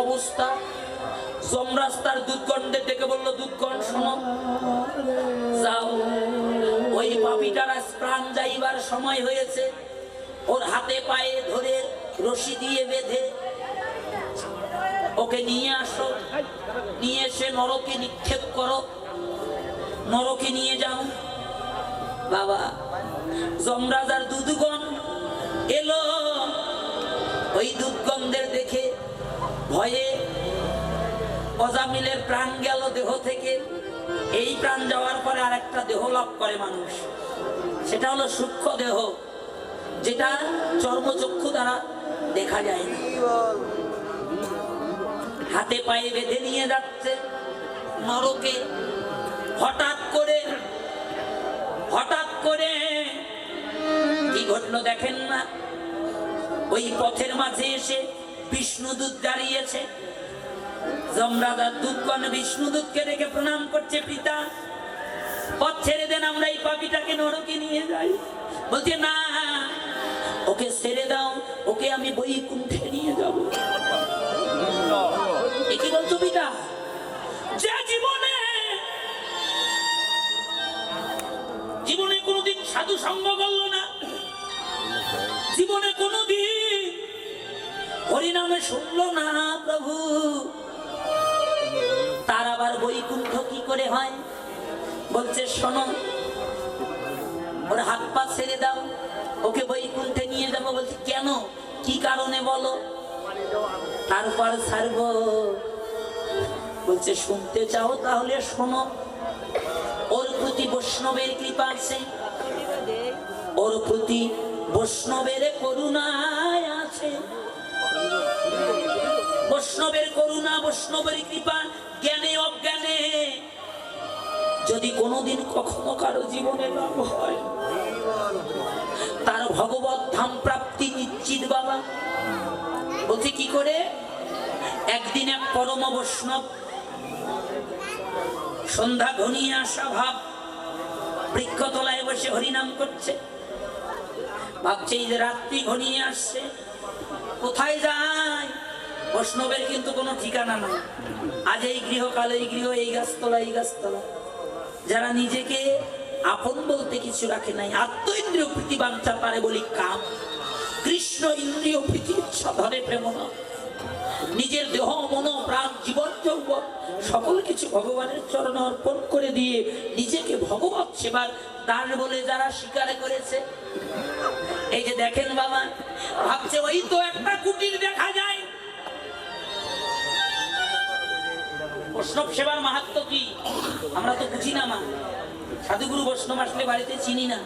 অবস্থা। যমরাজ তার দূতগণদের ডেকে বলল, দূতগণ শোনো, যাও ওই পাপীটার আজ প্রাণ যাইবার সময় হয়েছে, ওর হাতে পায়ে ধরে রশি দিয়ে বেঁধে ওকে নিয়ে আসো, নিয়ে এসে নরকে নিক্ষেপ করো, নরকে নিয়ে যাও। বাবা যমরাজ আর দূতগণ এলো, ওই দূতগণদের দেখে ভয়ে অজামিলের প্রাণ গেল দেহ থেকে। এই প্রাণ যাওয়ার পরে আর একটা দেহ লাভ করে মানুষ, সেটা হলো সূক্ষ্ম দেহ, যেটা চর্মচক্ষু দ্বারা দেখা যায় না। হাতে পায়ে বেঁধে নিয়ে যাচ্ছে নরকে। হঠাৎ করে কি ঘটলো দেখেন না? ওই পথের মাঝে এসে বিষ্ণুদূত দাঁড়িয়েছে। যমরাজ আর দূতগণ বিষ্ণুদূতকে দেখে প্রণাম করছে, পিতা পথ ছেড়ে দেন, আমরা এই পাপীটাকে নরকে নিয়ে যাই। বলছে না, ওকে ছেড়ে দাও, ওকে আমি বৈকুণ্ঠে নিয়ে যাব। কি বলছো পিতা? যে জীবনে কোনোদিন সাধু সঙ্গ করল না, জীবনে কোনোদিন হরিনামে শুনলো না প্রভু, তার আবার বৈকুণ্ঠ কি করে হয়? বলছে শোনো, ওর হাত পা ছেড়ে দাও, ওকে বৈকুণ্ঠে নিয়ে যাবো। বলছে কেন, কি কারণে বলো? তারপর ছাড়বো। বলছে শুনতে চাও তাহলে শোনো। ওর প্রতি বৈষ্ণবের কৃপা আছে, ওর প্রতি বৈষ্ণবের করুণায় আছে। বৈষ্ণবের করুণা, বৈষ্ণবের কৃপা, জ্ঞানে অজ্ঞানে যদি কোনোদিন কখনো কারো জীবনে লাভ হয়, তার ভগবত ধাম প্রাপ্তি নিশ্চিত। বাবা বলছে কি করে? একদিন এক পরম বৈষ্ণব, সন্ধ্যা ঘনিয়ে আসা ভাব, বৃক্ষতলায় বসে হরিনাম করছে। ভাবছে এই যে রাত্রি ঘনিয়ে আসছে, কোথায় যায়? বৈষ্ণবের কিন্তু কোনো ঠিকানা নাই। আজ এই গৃহ, কাল এই গৃহ, এই গাছতলা, এই গাছতলা। যারা নিজেকে আপন বলতে কিছু রাখে নাই, আত্ম ইন্দ্রিয় প্রীতি বাঞ্ছা পারে বলি কাম, কৃষ্ণ ইন্দ্রিয় প্রীতি ইচ্ছা ধরে প্রেম না। নিজের দেহ, মন, প্রাণ, জীবন, যৌবন সকল কিছু ভগবানের চরণে অর্পণ করে দিয়ে নিজেকে ভগবত সেবার দাস বলে যারা স্বীকার করেছে, এই যে দেখেন বাবা, ভাবছে ওই তো একটা কুটির দেখা যায়। বৈষ্ণব সেবার মাহাত্ম্য কি আমরা তো বুঝি না মা। সাধুগুরু বৈষ্ণব আসলে বাড়িতে চিনি না।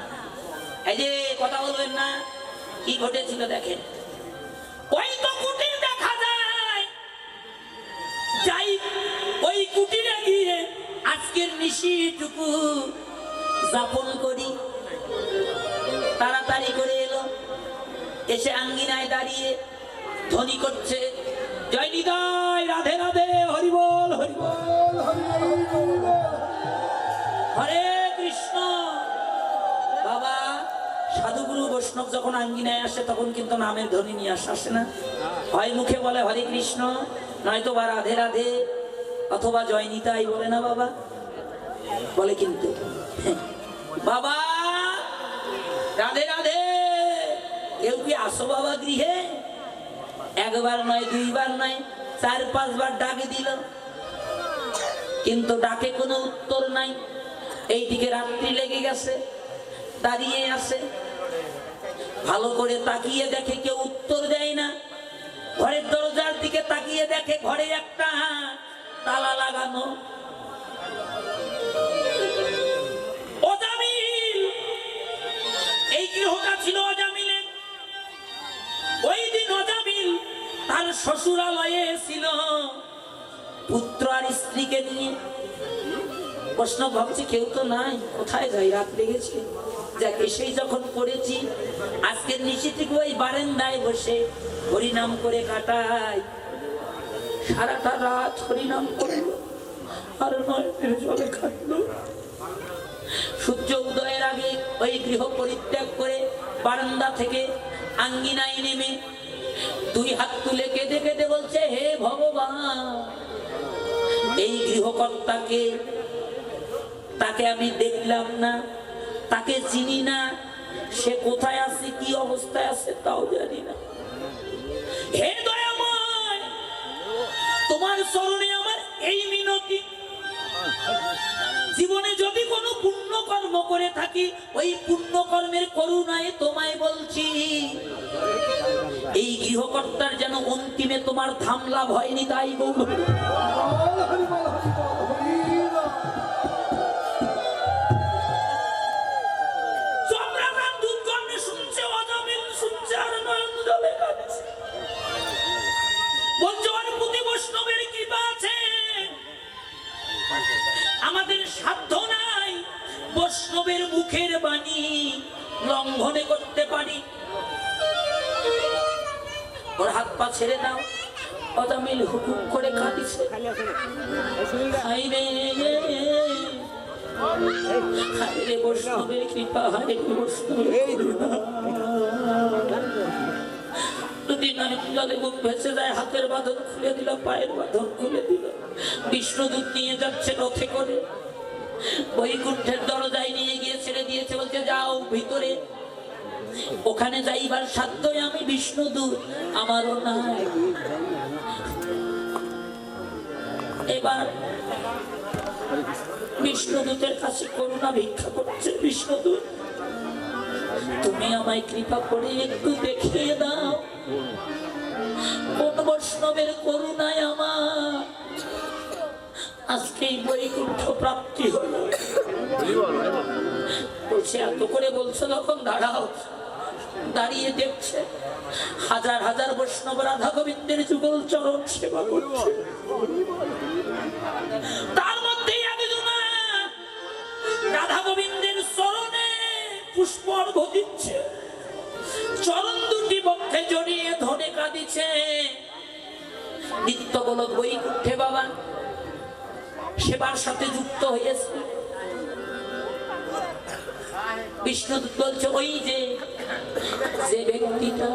এই যে কথা বলবেন না, কি ঘটেছিল দেখেন। ওই তো কুটির দেখা যায়, যাই ওই কুটিরে গিয়ে আজকের নিশিটুকু যাপন করি। তাড়াতাড়ি করে এলো, এসে আঙ্গিনায় দাঁড়িয়ে ধ্বনি করছে, জয় নিতাই, রাধে রাধে, হরি বল, হরি বল, হরে কৃষ্ণ। বাবা সাধুগুরু বৈষ্ণব যখন আঙ্গিনায় আসে তখন কিন্তু নামের ধ্বনি নিয়ে আসে না। হয় মুখে বলে হরে কৃষ্ণ, নয়তো বা রাধে রাধে, অথবা জয় নিতাই বলে না বাবা, বলে কিন্তু বাবা রাধে রাধে। কেউ কি আসো বাবা গৃহে? একবার নয়, দুইবার নয়, 4-5 বার ডাকে দিল, কিন্তু ডাকে কোনো উত্তর নাই। এইদিকে রাত্রি লেগে গেছে, দাঁড়িয়ে আছে, ভালো করে তাকিয়ে দেখে কেউ উত্তর দেয় না। ঘরের দরজার দিকে তাকিয়ে দেখে ঘরে একটা তালা লাগানো। অজামিল, এই গৃহটা ছিল অজামিলের। ওই দিন অজামিল তার শ্বশুরালয়ে ছিল পুত্র আর স্ত্রীকে নিয়ে। বৈষ্ণব ভাবছে কেউ তো নাই, কোথায় যাই, রাত লেগেছে। যাক, এসেই যখন পড়েছি, আজকের নিশিটুকু ওই বারান্দায় বসে হরিনাম করে কাটাই। সারাটা রাত হরিনাম করলো আর নয়নের জলে কাটলো। সূর্য উদয়ের আগে ওই গৃহ পরিত্যাগ করে বারান্দা থেকে আঙ্গিনায় নেমে 2 হাত তুলে কেঁদে কেঁদে বলছে, হে ভগবান, এই গৃহকর্তাকে তাকে আমি দেখলাম না, তাকে চিনি না, সে কোথায় আছে, কি অবস্থায় আছে তাও জানি না। হে দয়াময়, তোমার চরণে আমার এই মিনতি, জীবনে যদি কোনো পুণ্য কর্ম করে থাকি ওই পুণ্য কর্মের করুণায় তোমায় বলছি, এই গৃহকর্তার যেন অন্তিমে তোমার ধাম লাভ হয়নি, তাই বলবো। আমাদের সাধ্য নাই বৈষ্ণবের মুখের বাণী লঙ্ঘনে করতে পারি। ওর হাত পা ছেড়ে দাও। অজামিল হুকুম করে কাঁদিছে, বৈষ্ণবের কৃপা, জলে মুখ ভেসে যায়, হাতের বাঁধন খুলে দিল, পায়ের বাঁধন খুলে দিল। বিষ্ণুদূত নিয়ে যাচ্ছে রথে করে, বৈকুণ্ঠের দরজায় নিয়ে গিয়ে ছেড়ে দিয়েছে, বলছে যাও ভিতরে। ওখানে যাইবার সাধ্যই আমি বিষ্ণুদূত আমারও নাই। এবার বিষ্ণুদূতের কাছে করুণা ভিক্ষা করছে, বিষ্ণুদূত তুমি আমায় কৃপা করে একটু দেখিয়ে দাও কোন বৈষ্ণবের করুণায় আমার আজকে বৈকুণ্ঠ প্রাপ্তি হলো। বলছে এত করে বলছো যখন দাঁড়াও। দাঁড়িয়ে দেখছে হাজার হাজার বৈষ্ণব রাধা গোবিন্দের যুগল চরণ সেবা করছে, তার মধ্যে একজনা রাধা গোবিন্দের চরণে পুষ্প অর্ঘ্য দিচ্ছে, চরণ দুটি বক্ষে জড়িয়ে ধনে কাঁদিছে। নিত্য গোলক বৈকুণ্ঠে বাবা সেবার সাথে যুক্ত হয়েছে। বিষ্ণুদূত বলছে ওই যে ব্যক্তিটা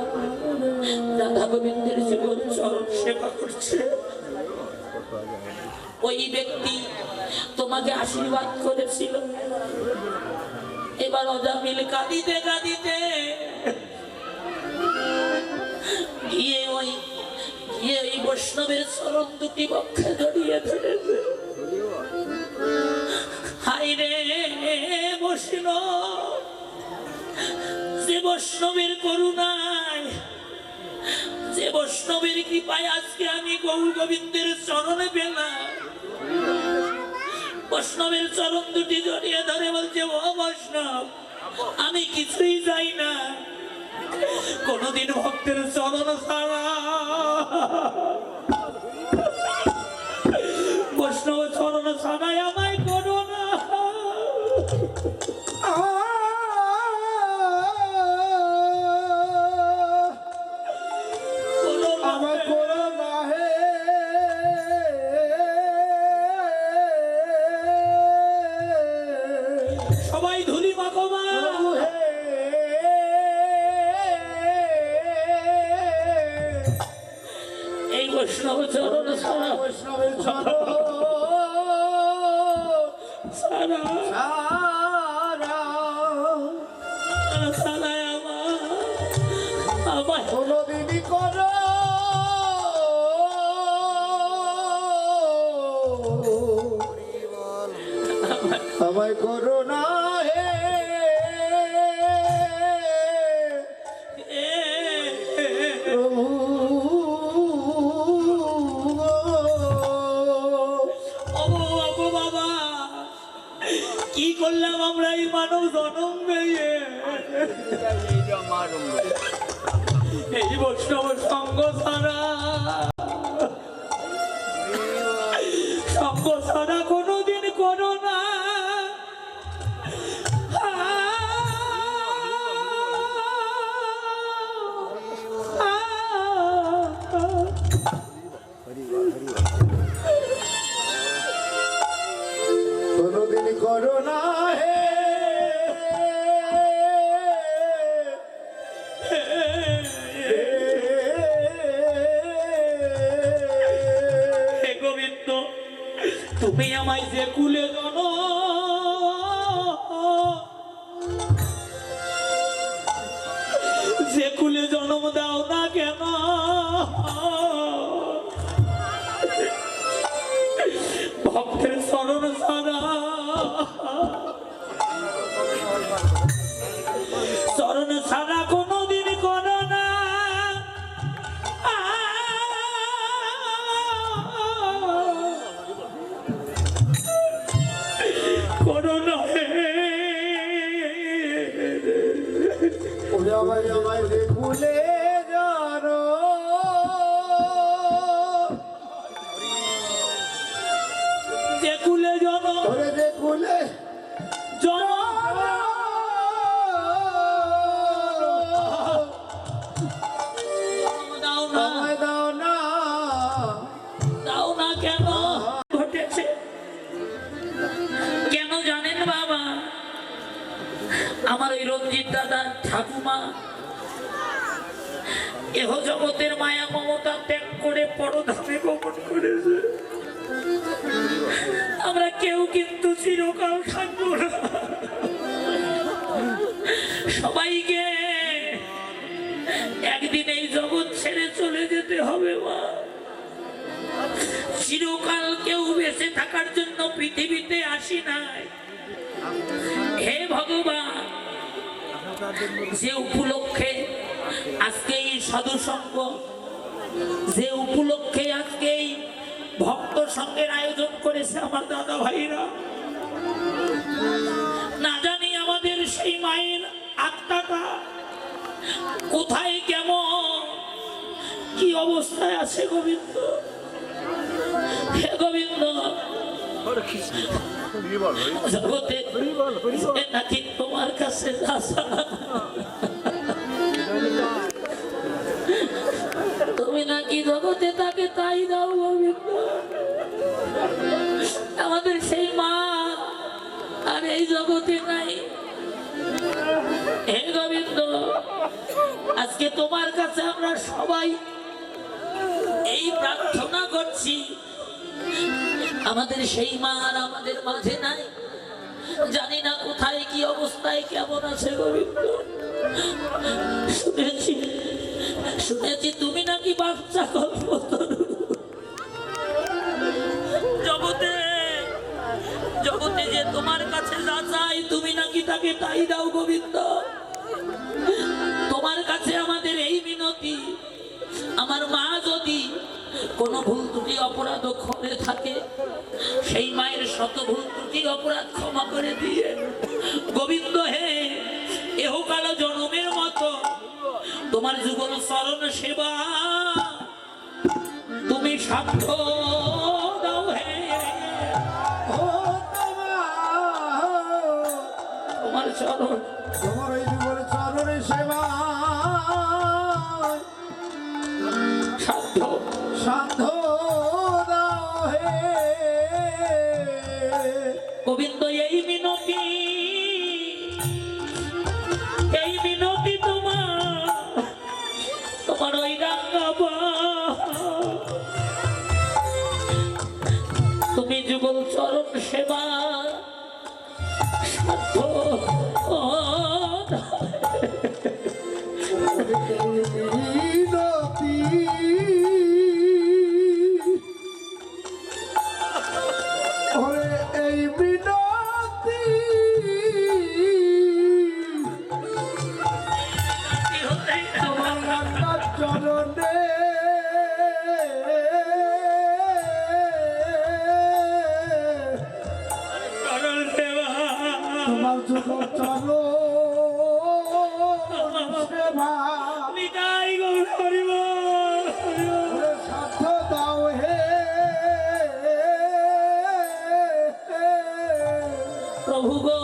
রাধা গোবিন্দের জীবন চরণ সেবা করছে, ওই ব্যক্তি তোমাকে আশীর্বাদ করেছিল। এবার অজামিল কাঁদিতে কাঁদিতে গিয়ে ওই বৈষ্ণবের চরণ দুটি বক্ষে জড়িয়ে ধরেছে। হায় রে বৈষ্ণব, যে বৈষ্ণবের করুণায়, যে বৈষ্ণবের কৃপায় আজকে আমি গৌর গোবিন্দের চরণে পেলাম। বৈষ্ণবের চরণ দুটি জড়িয়ে ধরে বলছে ও বৈষ্ণব, আমি কিছুই চাই না, কোনদিন ভক্তের চরণ ছাড়া বৈষ্ণব চরণ ছাড়াই আমায় করো না। সবাই ধুলি মাখো মা। এই বৈষ্ণব চরণ ছাড়া, বৈষ্ণবের চরণ ছাড়া আমায় কোনদিনই করো আমায় করো না হে বাবা, কি করলাম আমরা এই মানব জনম পেয়ে? এই বৈষ্ণব সঙ্গ ছাড়া, সঙ্গ ছাড়া কোনোদিন করো না। কোনোদিন করো না হে তুমি আমায় যে কুলে জনম, যে কুলে জন্ম দাও না কেন, ভক্তের চরণ ছাড়া, চরণ ছাড়া কোনোদিন করো না, করো না। আমায় যে ভুলে জানো, যে কুলে জন, যে কুলে জন দাও না, দাও না, দাও না কেন ঘটেছে? কেন জানেন বাবা? আমার ওই রঞ্জিত দাদা ঠাকুমা এহ জগতের মায়া মমতা ত্যাগ করে পরধামে গমন করেছে। আমরা কেউ কিন্তু চিরকাল থাকবো না, সবাইকে একদিন এই জগৎ ছেড়ে চলে যেতে হবে মা। চিরকাল কেউ বেঁচে থাকার জন্য পৃথিবীতে আসি নাই। হে ভগবান, যে উপলক্ষে আজকে এই সাধু সঙ্গ, যে উপলক্ষে আজকে এই ভক্ত সঙ্গের আয়োজন করেছে আমার দাদা ভাইরা, না জানি আমাদের সেই মায়ের আত্মাটা কোথায়, কেমন, কি অবস্থায় আছে গোবিন্দ। হে গোবিন্দ, জগতে নাকি তোমার কাছে তুমি নাকি জগতে তাকে তাই দাও গোবিন্দ। আমাদের সেই মা আর এই জগতে নাই। হে গোবিন্দ, আজকে তোমার কাছে আমরা সবাই এই প্রার্থনা করছি, আমাদের সেই মা আর আমাদের মাঝে নাই। জানি না কোথায়, কি অবস্থায়, কেমন আছে গোবিন্দ। শুনেছি শুনেছি তুমি নাকি বাচ্চা কল্পতরু। জগতে জগতে যে তোমার কাছে যা চাই তুমি নাকি তাকে তাই দাও গোবিন্দ। তোমার কাছে আমাদের এই মিনতি, আমার মা যদি কোনো ভুল ত্রুটি অপরাধ করে থাকে, সেই মায়ের শত ভুল ত্রুটি অপরাধ ক্ষমা করে দিয়ে গোবিন্দ হে, এহকাল জনমের মতো তোমার যুগল চরণ সেবা তুমি সাধ্য দাও হে। তোমার চরণ, তোমার ওই যুগল চরণের সেবা সাধ্য সাধ্য দাও হে গোবিন্দ। এই মিনতি, এই মিনতি তোমার, তোমার ওই রাঙ্গাবা তুমি যুগল চরণ সেবা সাধ্য মিনতি। ওরে এই মিনতি তোমার রান্নার চরণে তোমার যুগল চরণ সেবা নিতাই গৌর হরি বল। সাধ্য দাও হে প্রভু গো,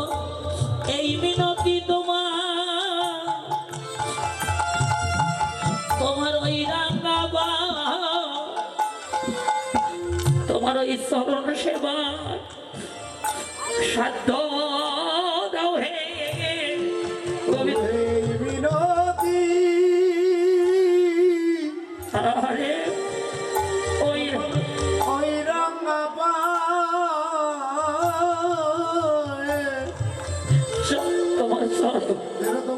এই মিনতি তোমার, তোমার ওই রাঙ্গাবা, তোমার ওই চরণ সেবা সাধ্য দাও হে গোবিন্দ। এই মিনতি আরে ওই ওই রঙ্গাবা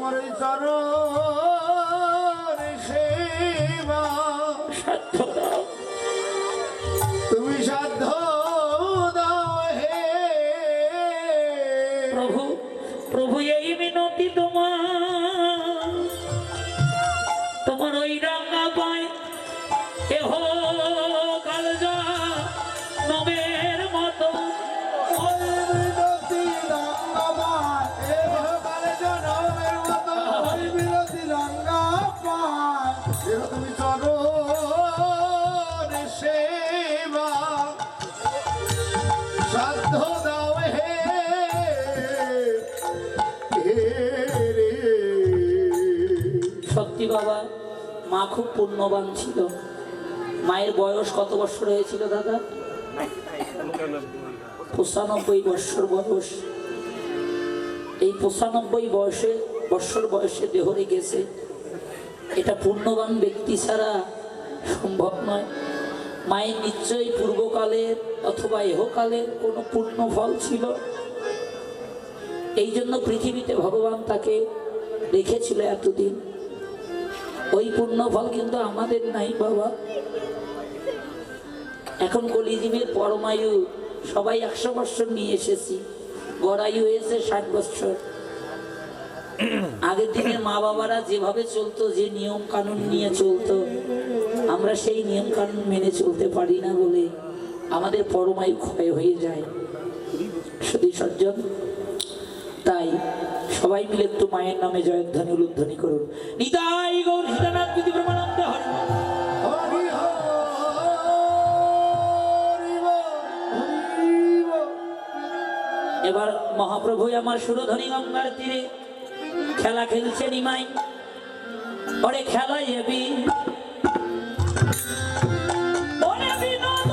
তোমার এই চরণ সেবা সাধ্য দাও তুমি সাধ্য দাও হে প্রভু। প্রভু এই মিনতি তোমার, তোমার ওই রাঙা পায় কেহ কালজা নবের মতো বিরতি রাঙ্গা এ ভগবান জনমের মতো বিরতি রাঙ্গা পায় তুমি চরণ সেবা সাধ্য দাও হে রে। সত্যি বাবা, মা খুব পুণ্যবান ছিল। মায়ের বয়স কত বছর হয়েছিল দাদা? 95 বৎসর বয়স। এই 95 বৎসর বয়সে দেহরে গেছে, এটা পুণ্যবান ব্যক্তি ছাড়া সম্ভব নয়। মায়ের নিশ্চয়ই পূর্বকালের অথবা এহকালের কোনো পুণ্য ফল ছিল, এই জন্য পৃথিবীতে ভগবান তাকে রেখেছিল এতদিন। ওই পুণ্য ফল কিন্তু আমাদের নাই বাবা। এখন কলিজীবের পরমায়ু সবাই 100 বৎসর নিয়ে এসেছি, গড়ায়ু হয়েছে 60 বৎসর। আগের দিনের মা বাবারা যেভাবে চলতো, যে নিয়ম কানুন নিয়ে চলতো, আমরা সেই নিয়ম কানুন মেনে চলতে পারি না বলে আমাদের পরমায়ু ক্ষয় হয়ে যায়। সতী সজ্জন, তাই সবাই মিলে একটু মায়ের নামে জয়ধ্বনি উলুধ্বনি করুন। নিতাই গৌর সীতানাথ বিধি প্রমানন্দ হরি। হরি হরি হরি। এবার মহাপ্রভু আমার সুরধনী গঙ্গার তীরে খেলা খেলছে নিমাই। ওরে খেলা এবি ওরে বিনোদ,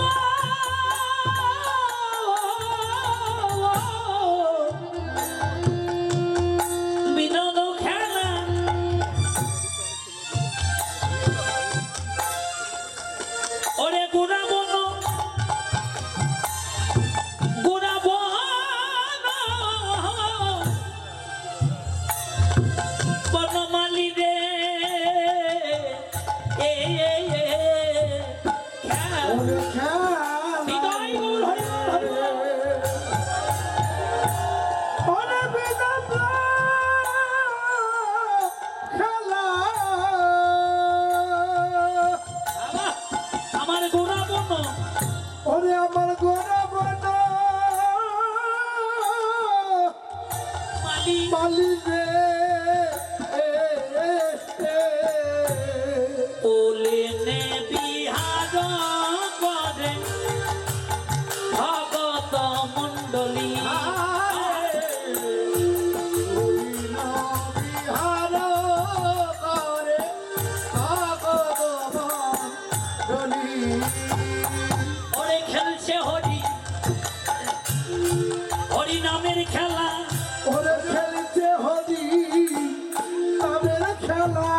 বিনোদ খেলা ওরে গুড়া বন গুড়া বনমালী রে এ ওরে খেলা নিতাই গৌর হরি হরি বল। ওরে বিনোদ খেলা বাবা, আমার গুড়া বন ওরে আমার গোরা বন মালি মালিবে ওলেনে বিহার করে ভগত মণ্ডলী। বিহার করে ভগবান ওরে খেলছে হরি, হরি নামের খেলা। ওরে খেলছে হরি নামের খেলা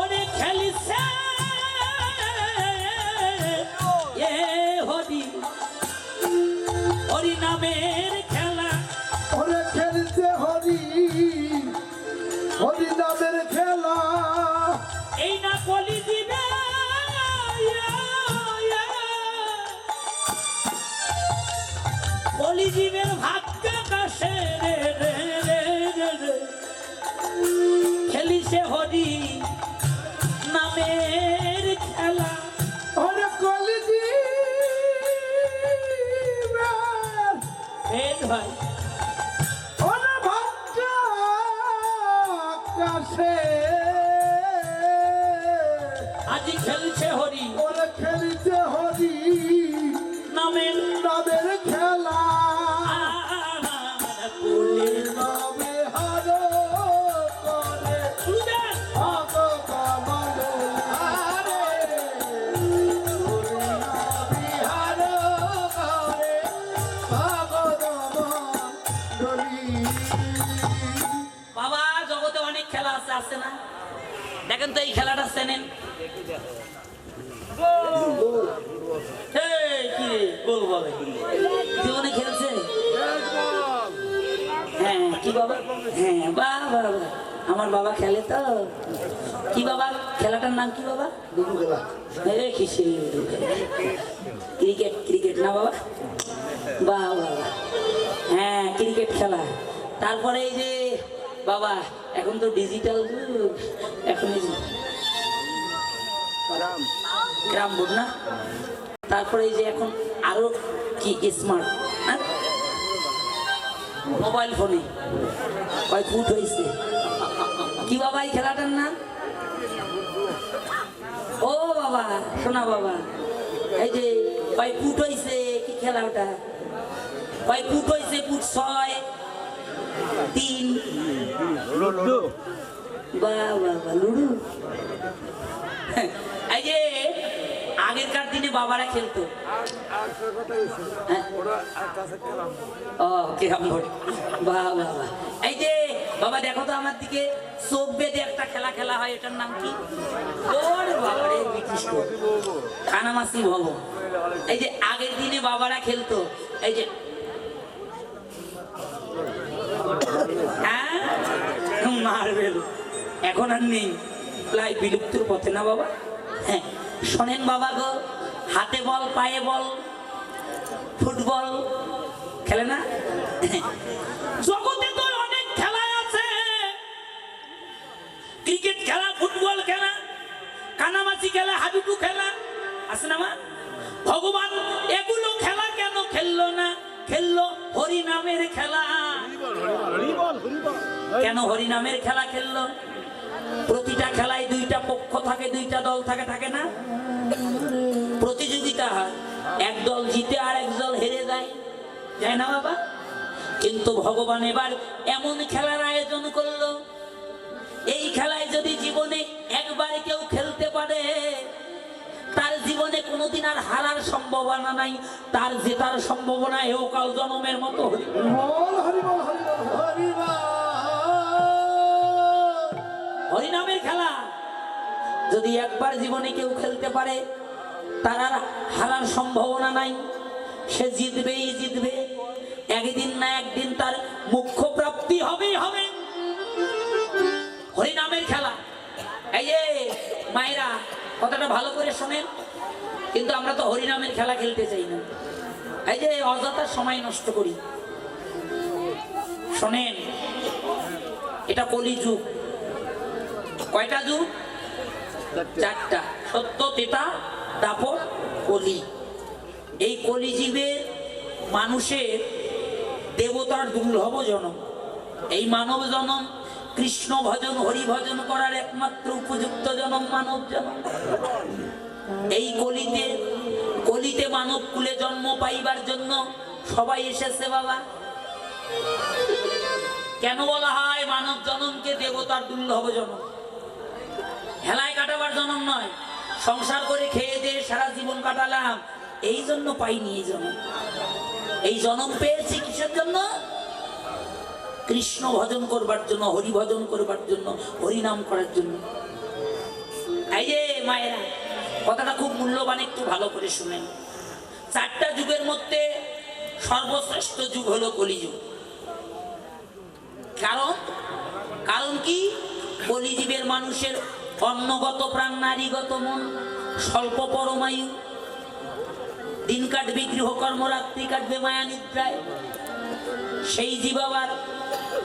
ওরে খেলিছে এ হরি, হরি নামের খেলা। ওরে খেলছে হরি হরি নামের খেলা এই না কলি দিবে কলি জীবের ভাগ্য কাশে রে রে রে রে রে। খেলিছে হরি নামের খেলা। ওরে কলিজি ভেদ ভাই ওরে ভাগ্য কাছে আজি খেলছে হরি ওরে খেলছে হরি নামের নামের খেলা বাবা? হ্যাঁ, বাহ বাহ বাহ। আমার বাবা খেলে তো। কি বাবা খেলাটার নাম কি বাবা? ক্রিকেট। ক্রিকেট না বাবা? বাহ বাবা, হ্যাঁ ক্রিকেট খেলা। তারপরে এই যে বাবা এখন তো ডিজিটাল যুগ, এখন গ্রাম বোর্ড না, তারপরে এই যে এখন আরো কি স্মার্ট মোবাইল ফোনে কয় ফুট হয়েছে। কি বাবা এই খেলাটার নাম? ও বাবা শোনা বাবা, এই যে কয় ফুট হয়েছে, কি খেলা ওটা? কয় ফুট হয়েছে? ফুট 6, 3। বাহ বাবা, লুডু। এই যে আগেরকার দিনে বাবারা খেলতো। ও কিরম বোর্ড, বাহ বাবা। এই যে বাবা দেখো তো আমার দিকে, চোখ বেঁধে একটা খেলা খেলা হয়, এটার নাম কি? ওরে বাবা রে, কানামাছি ভব। এই যে আগের দিনে বাবারা খেলতো, এই যে হ্যাঁ মার্বেল, এখন আর নেই, প্রায় বিলুপ্তির পথে না বাবা? হ্যাঁ শোনেন বাবা গো, হাতে বল পায়ে বল ফুটবল খেলে না? জগতে তো অনেক খেলা আছে, ক্রিকেট খেলা, ফুটবল খেলা, কানামাছি খেলা, হাডুডু খেলা আছে না মা? ভগবান এগুলো খেলা কেন খেললো না? খেললো হরি নামের খেলা। কেন হরি নামের খেলা খেললো? প্রতিটা খেলায় 2টা পক্ষ থাকে, 2টা দল থাকে, থাকে না? প্রতিযোগিতা হয়, এক দল জিতে আর এক দল হেরে যায়, যায় না বাবা? কিন্তু ভগবান এবার এমন খেলার আয়োজন করলো, এই খেলায় যদি জীবনে একবার কেউ খেলতে পারে, তার জীবনে কোনোদিন আর হারার সম্ভাবনা নাই, তার জেতার সম্ভাবনা এহকাল জন্মের মতো। হরিনামের খেলা যদি একবার জীবনে কেউ খেলতে পারে, তার আর হারার সম্ভাবনা নাই, সে জিতবেই জিতবে, একদিন না একদিন তার মুখ্য প্রাপ্তি হবেই হবে। হরিনামের খেলা। এই যে মায়েরা কথাটা ভালো করে শোনেন, কিন্তু আমরা তো হরিনামের খেলা খেলতে চাই না, এই যে অযথা সময় নষ্ট করি। শোনেন, এটা কলিযুগ। কয়টা যুগ? 4টা, সত্য, ত্রেতা, দাপর, কলি। এই কলিযুগে মানুষের দেবতার দুর্লভ জনম, এই মানব জনম কৃষ্ণ ভজন হরি ভজন করার একমাত্র উপযুক্ত জনম মানব জনম। এই কলিতে মানব কুলে জন্ম পাইবার জন্য সবাই এসেছে বাবা। কেন বলা হয় মানব জনমকে দেবতার দুর্লভ জনম? হেলায় কাটাবার জনম নয়, সংসার করে খেয়ে দিয়ে সারা জীবন কাটালাম, এই জন্য পাইনি এই জনম। এই জনম পেয়েছি কিসের জন্য? কৃষ্ণ ভজন করবার জন্য, হরি ভজন করবার জন্য, হরি নাম করার জন্য। এই যে মায়েরা কথাটা খুব মূল্যবান, একটু ভালো করে শুনেন। 4টা যুগের মধ্যে সর্বশ্রেষ্ঠ যুগ হলো কলিযুগ। কারণ কি? কলিযুগের মানুষের অন্নগত প্রাণ, নারীগত মন, স্বল্প পরমায়ু, দিন কাটবে গৃহকর্ম, রাত্রি কাটবে মায়া নিদ্রায়। সেই জীব আবার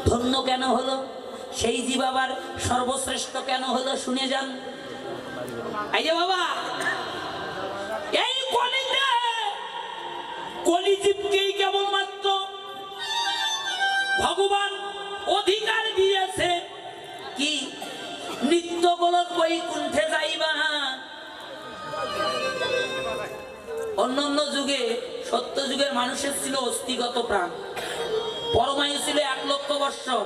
ধন্য কেন হলো? সেই জীব আবার সর্বশ্রেষ্ঠ কেন হলো? শুনে যান। এই যে বাবা, এই কলিতে কলিজীবকেই কেবলমাত্র ভগবান অধিকার দিয়েছে কি? নিত্য গোলক বৈকুণ্ঠে যাইবা। অন্যান্য যুগে, সত্য যুগের মানুষের ছিল অস্থিগত প্রাণ, পরমায়ু ছিল 1 লক্ষ বৎসর।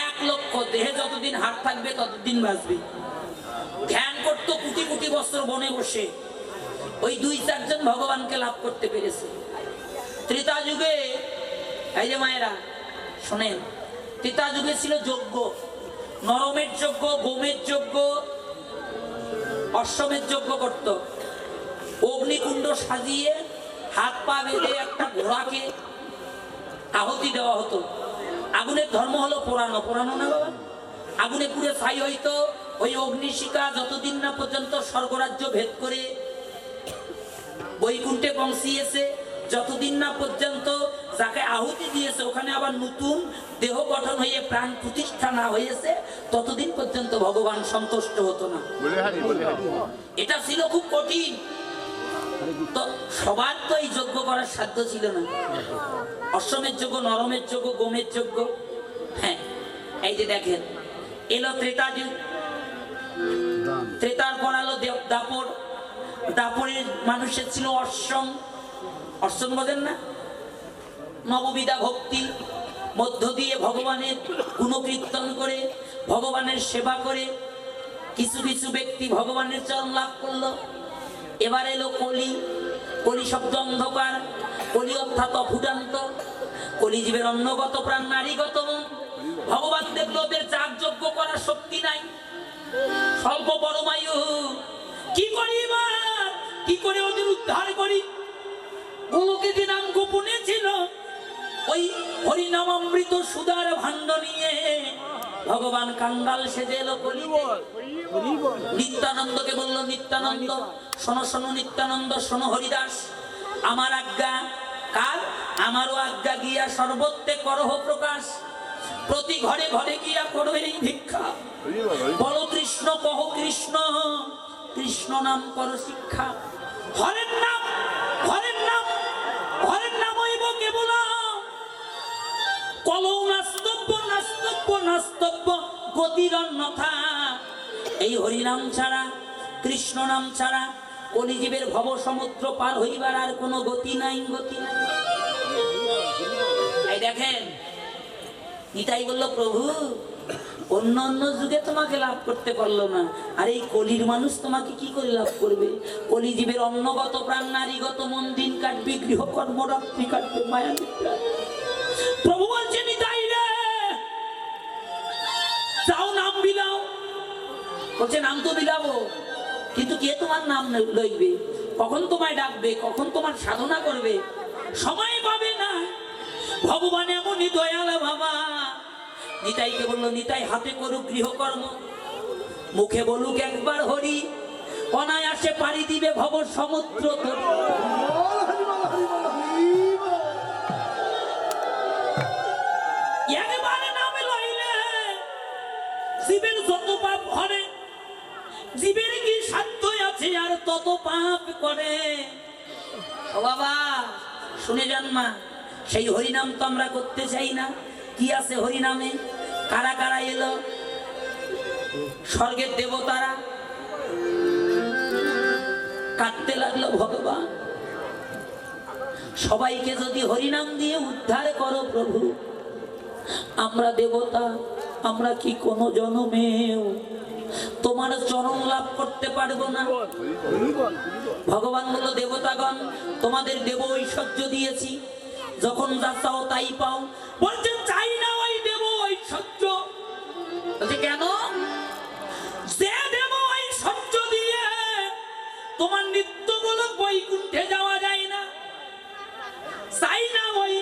1 লক্ষ, দেহে যতদিন হাত থাকবে ততদিন বাঁচবে। ধ্যান করতো কোটি কোটি বছর বনে বসে, ওই 2-4 জন ভগবানকে লাভ করতে পেরেছে। ত্রেতা যুগে, এই যে মায়েরা শোনেন, ত্রেতা যুগে ছিল যজ্ঞ, নরমের যজ্ঞ, গোমের যজ্ঞ, অশ্বমের যজ্ঞ করত। অগ্নিকুণ্ড সাজিয়ে হাত পা বেঁধে একটা ঘোড়াকে আহুতি দেওয়া হতো। আগুনের ধর্ম হলো পোড়ানো, পোড়ানো না বাবা? আগুনে পুড়ে ছাই হইতো, ওই অগ্নিশিখা যতদিন না পর্যন্ত স্বর্গরাজ্য ভেদ করে বৈকুণ্ঠে পৌঁছিয়েছে, যতদিন না পর্যন্ত যাকে আহুতি দিয়েছে ওখানে আবার নতুন দেহ গঠন হয়ে প্রাণ প্রতিষ্ঠা না হয়েছে, ততদিন পর্যন্ত ভগবান সন্তুষ্ট হতো না। এটা ছিল খুব কঠিন। তো সবার তো এই যজ্ঞ করার সাধ্য ছিল না। অশ্বমের যজ্ঞ, নরমের যজ্ঞ, গোমের যজ্ঞ। হ্যাঁ, এই যে দেখেন, এলো ত্রেতা যুগ, ত্রেতার পর আলো দাপর, দাপরের মানুষের ছিল অশ্বম। অশ্বম বোঝেন না? নববিধা ভক্তি মধ্য দিয়ে ভগবানের গুণকীর্তন করে, ভগবানের সেবা করে কিছু কিছু ব্যক্তি ভগবানের চরণ লাভ করলো। এবার এলো কলি। কলি শব্দ অন্ধকার, কলি অর্থাৎ অফুটান্ত। কলিজীবের অন্নগত প্রাণ, নারীগত মন। ভগবান দেখলো ওদের যাগযজ্ঞ করার শক্তি নাই, স্বল্প পরমায়ু। কি করি এবার? কি করে ওদের উদ্ধার করি? গোলকে যে নাম গোপনে ছিল, ওই হরিনাম অমৃত সুদার ভাণ্ড নিয়ে ভগবান কাঙ্গাল সেজে এলো কলিতে। নিত্যানন্দকে বলল, নিত্যানন্দ শোনো, শোনো নিত্যানন্দ, শোনো হরিদাস, আমার আজ্ঞা। কার? আমারও আজ্ঞা গিয়া সর্বত্রে করহ প্রকাশ, প্রতি ঘরে ঘরে গিয়া করো এই ভিক্ষা। বলো কৃষ্ণ, কহ কৃষ্ণ, কৃষ্ণ নাম করো শিক্ষা। হরের নাম, হরের নাম, হরের নাম হইব কেবল, কলৌ নাস্তব্য, নাস্তব্য, নাস্তব্য গতির অন্যথা। এই হরিনাম ছাড়া, কৃষ্ণ নাম ছাড়া কলিজীবের ভব সমুদ্র পার হইবার আর কোনো গতি নাই, গতি নাই। এই দেখেন, নিতাই বলল, প্রভু অন্য অন্য যুগে তোমাকে লাভ করতে পারলো না, আর এই কলির মানুষ তোমাকে কি করে লাভ করবে? কলিজীবের অন্নগত প্রাণ, নারীগত মন, দিন কাটবে গৃহকর্ম, রাত্রি কাটবে মায়া নিদ্রা। প্রভু বলছে, নিতাই রে যাও নাম বিলাও। বলছে নাম তো বিলাবো, কিন্তু কে তোমার নাম লইবে? কখন তোমায় ডাকবে? কখন তোমার সাধনা করবে? সময় পাবে না। ভগবান এমনই দয়াল বাবা। নিতাইকে বললো, নিতাই হাতে করুক গৃহকর্ম, মুখে বলুক একবার হরি, অনায়াসে পাড়ি দিবে ভব সমুদ্র তরী। একবারে নামে লইলে জীবের যত পাপ হরে, জীবের কি সাধ্য আছে আর তত পাপ করে। ও বাবা শুনে যান মা, সেই হরিনাম তো আমরা করতে চাই না। কি আছে হরিনামে? কারা কারা এলো? স্বর্গের দেবতারা কাঁদতে লাগলো, ভগবান সবাইকে যদি হরিনাম দিয়ে উদ্ধার করো প্রভু, আমরা দেবতা, আমরা কি কোনো জন্মেও তোমার চরণ লাভ করতে পারবো না? ভগবান বলল, দেবতাগণ তোমাদের দেব ঐশ্বর্য দিয়েছি, যখন যা চাও তাই পাও। বলছে চাই না ওই দেব ঐশ্বর্য। বলছে কেন? যে দেব ঐশ্বর্য দিয়ে তোমার নিত্য গোলক বৈকুণ্ঠে যাওয়া যায় না, চাই না ওই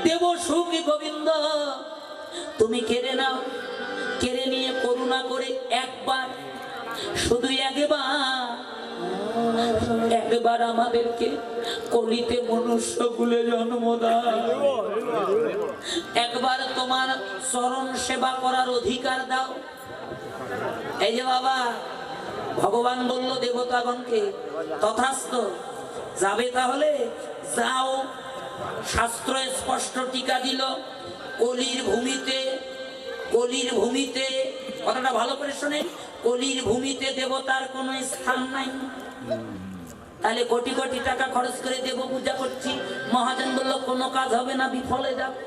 দেব সুখ। গোবিন্দ তুমি কেড়ে নাও, কেড়ে নিয়ে করুণা করে একবার, শুধু একবার আমাদেরকে কলিতে মনুষ্য কুলে জন্ম দাও, একবার তোমার চরণ সেবা করার অধিকার দাও। এই যে বাবা, ভগবান বলল দেবতাগণকে, তথাস্তু, যাবে তাহলে যাও। শাস্ত্র স্পষ্ট টিকা দিল, কলির ভূমিতে, কলির ভূমিতে, কথাটা ভালো করে শুনে, কলির ভূমিতে দেবতার কোনো স্থান নাই। তাহলে কোটি কোটি টাকা খরচ করে দেব পূজা করছি, মহাজন বলল কোনো কাজ হবে না, বিফলে যাবে।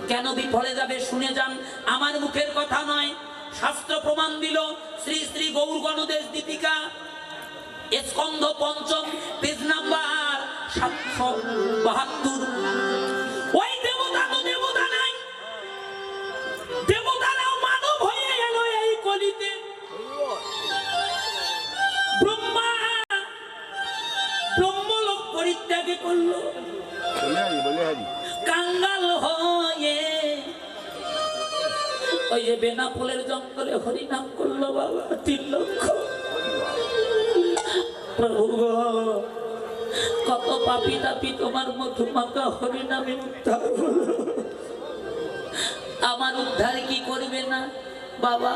কেন বিফলে যাবে শুনে যান, আমার মুখের কথা নয়, শাস্ত্র প্রমাণ দিল। শ্রী শ্রী গৌর গণদেশ দীপিকা স্কন্ধ পঞ্চম পেজ নাম্বার 772। ওই দেবতা তো দেবতা নাই, দেবতারাও মানব হয়ে এলো এই কলিতে। ব্রহ্মা ব্রহ্মলোক পরিত্যাগ করলো, কাঙ্গাল হয়ে ওই যে বেনাপোলের জঙ্গলে হরিনাম করলো বাবা 3 লক্ষ। প্রভু গো, কত পাপী তাপী তোমার মধুমাখা হরিনামে উদ্ধার হলো, আমার উদ্ধার কি করবে না বাবা?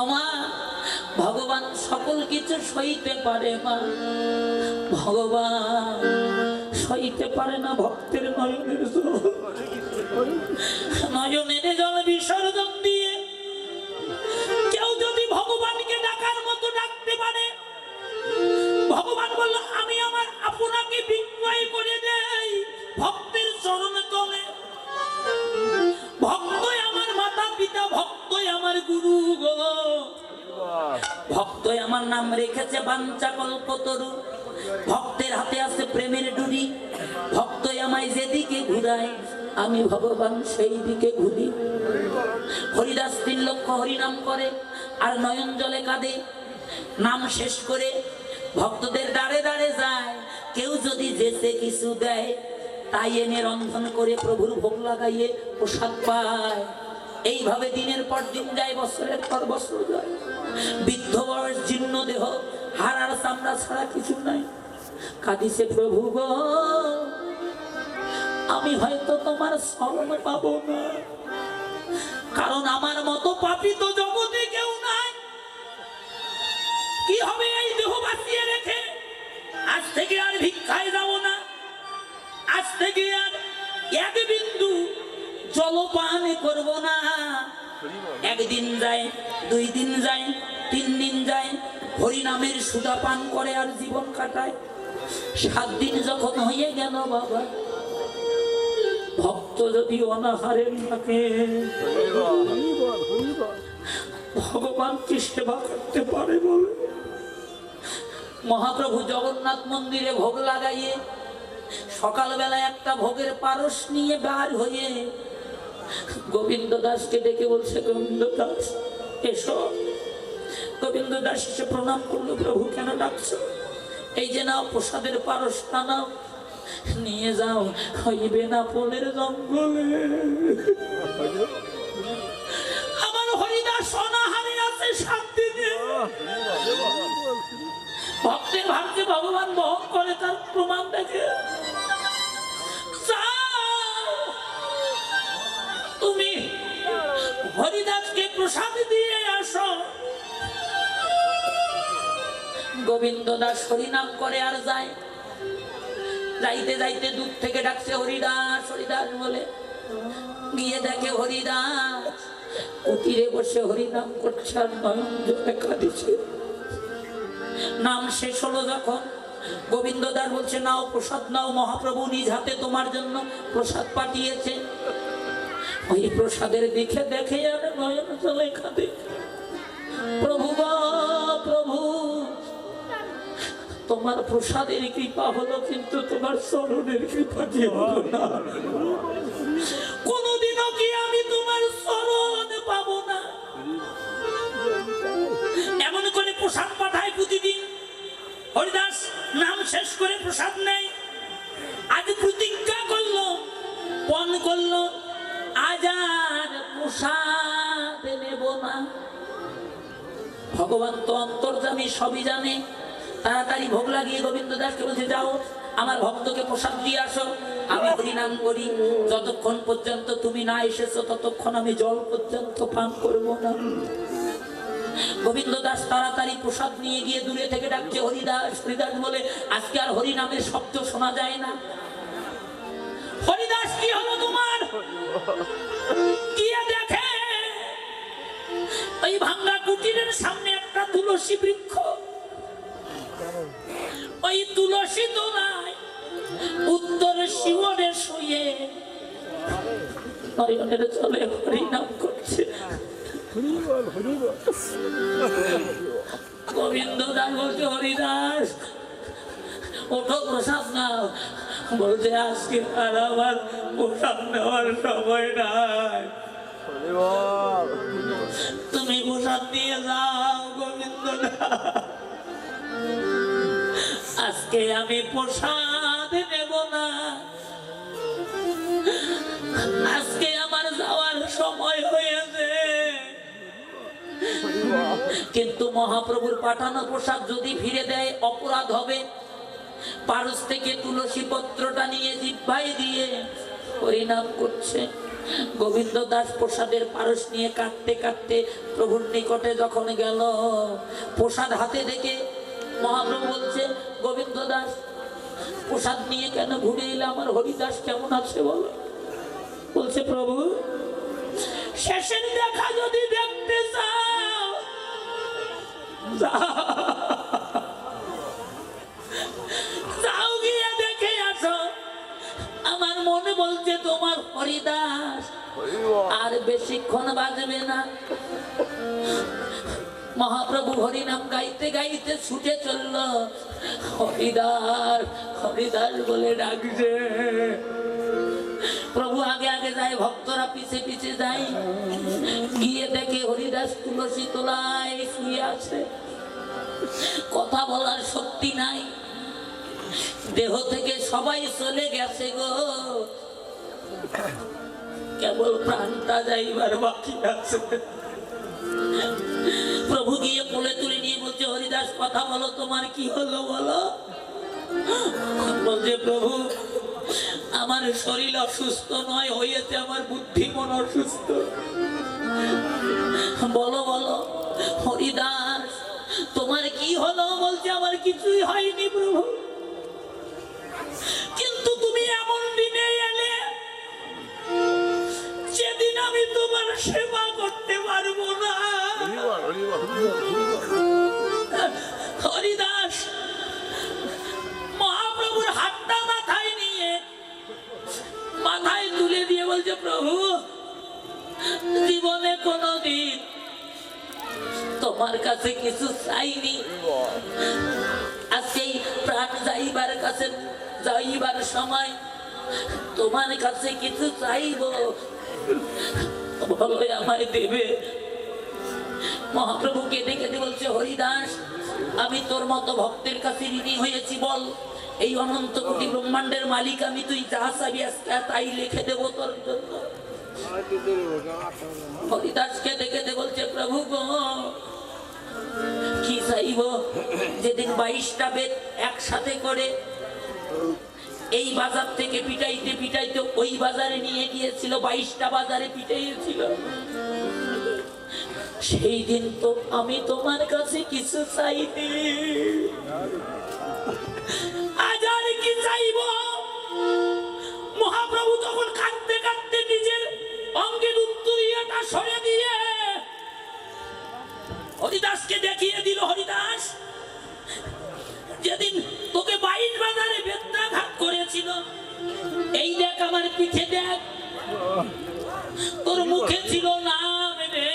মা, ভগবান সকল কিছু সইতে পারে মা, ভগবান সইতে পারে না ভক্তের নয়নের জল। নয়নের জল বিসর্জন দিয়ে কেউ যদি ভগবানকে ডাকার মতো ডাকতে পারে, ভগবান বলল আমি আমার আপনাকে বিক্রয় করে দেই ভক্তের চরণ তলে। ভক্তই আমার মাতা পিতা, ভক্তই আমার গুরু গো, ভক্তই আমার নাম রেখেছে বাঞ্ছা কল্পতরু, ভক্তের হাতে আছে প্রেমের ডুরি, ভক্তই আমায় যেদিকে ঘুরায় আমি ভগবান সেই দিকে ঘুরি। হরিদাস 3 লক্ষ হরিনাম করে আর নয়ন জলে কাঁদে। নাম শেষ করে ভক্তদের দাঁড়ে দাঁড়ে যায়, কেউ যদি যেতে কিছু দেয় তাই এনে রন্ধন করে প্রভুর ভোগ লাগাইয়ে প্রসাদ পায়। এইভাবে দিনের পর দিন যায়, বছরের পর বছর যায়। বৃদ্ধ বয়স, জীর্ণ দেহ, হাড় আর চামড়া ছাড়া কিছু নাই। কাঁদিছে প্রভু গো, আমি হয়তো তোমার শরণ পাবো না, কারণ আমার মতো পাপী তো জগতে কেউ নাই। কি হবে এই দেহ বাঁচিয়ে রেখে? আজ থেকে আর ভিক্ষায় যাব না, আজ থেকে আর 1 বিন্দু জলপান করব না। 1 দিন যায়, 2 দিন যায়, 3 দিন যায়, হরিনামের সুধা পান করে আর জীবন কাটায়। 7 দিন যখন হয়ে গেল বাবা, ভক্ত যদি অনাহারে থাকে ভগবান কি সেবা করতে পারে বলে? মহাপ্রভু জগন্নাথ মন্দিরে ভোগ লাগাইয়ে সকালবেলা একটা ভোগের পারস নিয়ে বার হয়ে গোবিন্দ দাসকে ডেকে বলছে, গোবিন্দ দাস এসো। গোবিন্দ দাস এসে প্রণাম করলো, প্রভু কেন ডাকছো? এই যে নাও প্রসাদের পারসটা নাও, নিয়ে যাও ওই বেনাপোলের জঙ্গলে। আমার হরিদাস অনাহারে আছে 7 দিনে। ভক্তের ভাগ্যে ভগবান বহন করে, তার প্রমাণ দেখে তুমি হরিদাসকে প্রসাদ দিয়ে আসো। গোবিন্দ দাস হরিনাম করে আর যায়। যাইতে যাইতে দূর থেকে ডাকছে হরিদাস হরিদাস বলে। গিয়ে দেখে হরিদাস কুটিরে বসে হরিনাম করছে আর নয়ন জলে কাঁদিছে। নাম শেষ হলো যখন, গোবিন্দ দাস বলছে নাও প্রসাদ নাও, মহাপ্রভু নিজ হাতে তোমার জন্য প্রসাদ পাঠিয়েছে। ওই প্রসাদের দিকে দেখে আর নয়ন জলে কাঁদে, প্রভু গো প্রভু, তোমার প্রসাদের কৃপা হলো কিন্তু তোমার চরণের কৃপা কি হলো না? কোনদিনও কি আমি তোমার চরণ পাবো না? এমন করে প্রসাদ পাঠায় প্রতিদিন। হরিদাস নাম শেষ করে প্রসাদ নেয়। আজ প্রতিজ্ঞা করলো, পণ করলো, আজ আর প্রসাদ নেব না। ভগবান তো অন্তর্যামী, সবই জানে। তাড়াতাড়ি ভোগ লাগিয়ে গোবিন্দ দাসকে বলছে, যাও আমার ভক্তকে প্রসাদ দিয়ে আসো, আমি হরিনাম করি। যতক্ষণ পর্যন্ত তুমি না এসেছো ততক্ষণ আমি জল পর্যন্ত পান করবো না। গোবিন্দ দাস তাড়াতাড়ি প্রসাদ নিয়ে গিয়ে দূরে থেকে ডাকছে হরিদাস হরিদাস বলে। আজকে আর হরিনামের শব্দ শোনা যায় না। হরিদাস কি হলো তোমার? গিয়ে দেখে ওই ভাঙ্গা কুটিরের সামনে একটা তুলসী বৃক্ষ। ওই তুলসী তলায় উত্তর শিবরে শুয়ে নয়নের জলে হরিনাম করছে। গোবিন্দ দাস বলছে, হরিদাস ওঠো প্রসাদ নাও। বলছে আজকে আর আমার প্রসাদ নেওয়ার সময় নাই, তুমি প্রসাদ নিয়ে যাও। গোবিন্দ দাস, আজকে আমি প্রসাদ নেব না, আজকে আমার যাওয়ার সময় হয়েছে। কিন্তু মহাপ্রভুর পাঠানো পোশাক যদি ফিরে দেয় অপরাধ হবে। পারস থেকে তুলসী পত্রটা নিয়ে জিহ্বায় দিয়ে হরিনাম করছে। গোবিন্দ দাস প্রসাদের পারস নিয়ে কাটতে কাটতে প্রভুর নিকটে যখন গেল, প্রসাদ হাতে দেখে মহাপ্রভু বলছে, গোবিন্দ দাস প্রসাদ নিয়ে কেন ঘুরে এলে? আমার হরিদাস কেমন আছে বলো। বলছে, প্রভু শেষের দেখা যদি দেখতে চাও যাও গিয়ে দেখে আসো। আমার মনে বলছে তোমার হরিদাস আর বেশিক্ষণ বাজবে না। মহাপ্রভু হরিনাম গাইতে গাইতে ছুটে চলল। হরিদাস হরিদাস বলে ডাকছে। প্রভু আগে আগে যায়, ভক্তরা পিছে পিছে যায়। গিয়ে দেখে হরিদাস তুলসী তলায় শুয়ে আছে। কথা বলার শক্তি নাই, দেহ থেকে সবাই চলে গেছে গো, কেবল প্রাণটা যাইবার বাকি আছে। প্রভু গিয়ে কোলে তুলে নিয়ে বলছে, হরিদাস কথা বলো, তোমার কি হলো বলো। বলছে, প্রভু আমার শরীর অসুস্থ নয়, হয়েছে আমার বুদ্ধি মন অসুস্থ। বলো বলো হরিদাস তোমার কি হলো। বলছে, আমার কিছুই হয়নি প্রভু, কিন্তু তুমি এমন দিনে এলে যেদিন আমি তোমার সেবা করতে পারবো না। হরিদাস মহাপ্রভুর হাতটা মাথায় নিয়ে মাথায় তুলে দিয়ে বলছে, প্রভু জীবনে কোনদিন তোমার কাছে কিছু চাইনি, আজকে প্রাণ যাইবার সময় তোমার কাছে কিছু চাইব, বলো আমায় দেবে। মহাপ্রভু কেঁদে কেঁদে বলছে, হরিদাস আমি তোর মতো ভক্তের কাছে ঋণী হয়েছি, বল এই অনন্ত কোটি ব্রহ্মাণ্ডের মালিক আমি, তুই যা চাবি আজকে তাই লিখে দেবো তোর জন্য। হরিদাসকে দেখে দে বলছে, প্রভু গো কি চাইব। যেদিন 22টা বেদ একসাথে করে এই বাজার থেকে পিটাইতে পিটাইতে ওই বাজারে নিয়ে গিয়েছিল, 22টা বাজারে পিটাইছিল, সেই দিন তো আমি তোমার কাছে কিছু চাইনি, আজ আর কি চাইব। মহাপ্রভু তখন কাঁদতে কাঁদতে নিজের অঙ্গের উত্তরীয়টা সরে দিয়ে হরিদাসকে দেখিয়ে দিল, হরিদাস যেদিন তোকে 22 বাজারে বেত্রাঘাত করেছিল, এই দেখ আমার পিঠে দেখ, তোর মুখে ছিল নাম রে।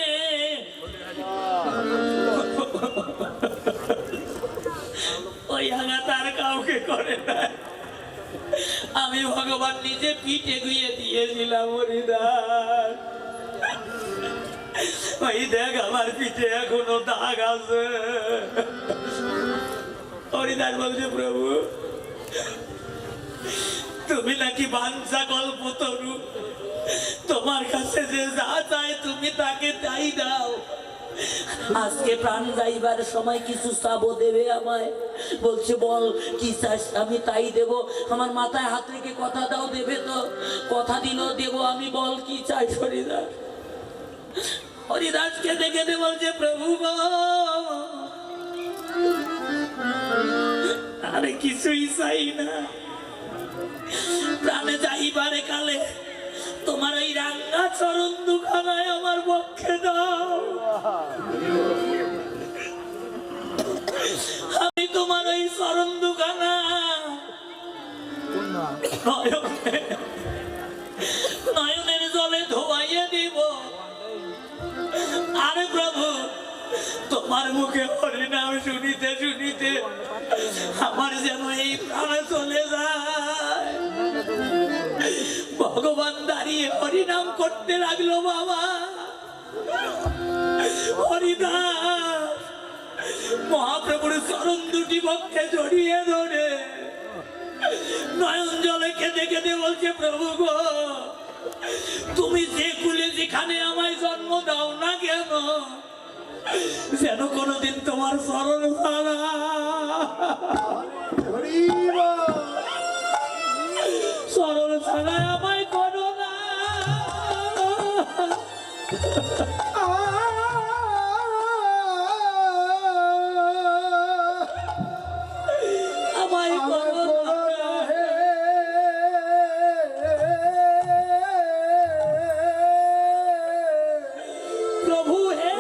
ওই আঘাত আর কাউকে করে না, আমি ভগবান নিজে পিঠে গুয়ে দিয়েছিলাম হরিদাস। ওই দেখ আমার পিঠে এখনো দাগ আছে। হরিদাস বলছে, প্রভু তুমি নাকি বাঞ্ছা কল্পতরু, তোমার কাছে যে যা চায় তুমি তাকে তাই দাও। আজকে প্রাণ যাইবার সময় কিছু চাবো, দেবে আমায়। বলছে, বল কি চাস, আমি তাই দেব। আমার মাথায় হাত রেখে কথা দাও, দেবে তো। কথা দিল দেব আমি, বল কি চাই। হরিদাস হরিদাসকে দেখে দে বলছে, প্রভু গো আরে কিছুই চাই না, প্রাণে যাইবারে কালে তোমার ওই রাঙ্গা চরণ দুখানায় আমার পক্ষে দাও। আমি তোমার ওই চরণ দুখানা নয়নের জলে ধোয়াইয়ে দিব। আরে প্রভু তোমার মুখে হরিনাম শুনিতে শুনিতে আমার যেন এই প্রাণ চলে যায়। ভগবান দাঁড়িয়ে হরিনাম করতে লাগলো। বাবা হরিদাস মহাপ্রভুর চরণ দুটি পক্ষে জড়িয়ে ধরে নয়ন জলে কেঁদে কেঁদে বলছে, প্রভু গো তুমি যে কুলে যেখানে আমায় জন্ম দাও না কেন, যেন কোনোদিন তোমার স্মরণ ছাড়া হরি বল। স্মরণ ছাড়া আমায় করো না, আমায় করো না। প্রভু হে,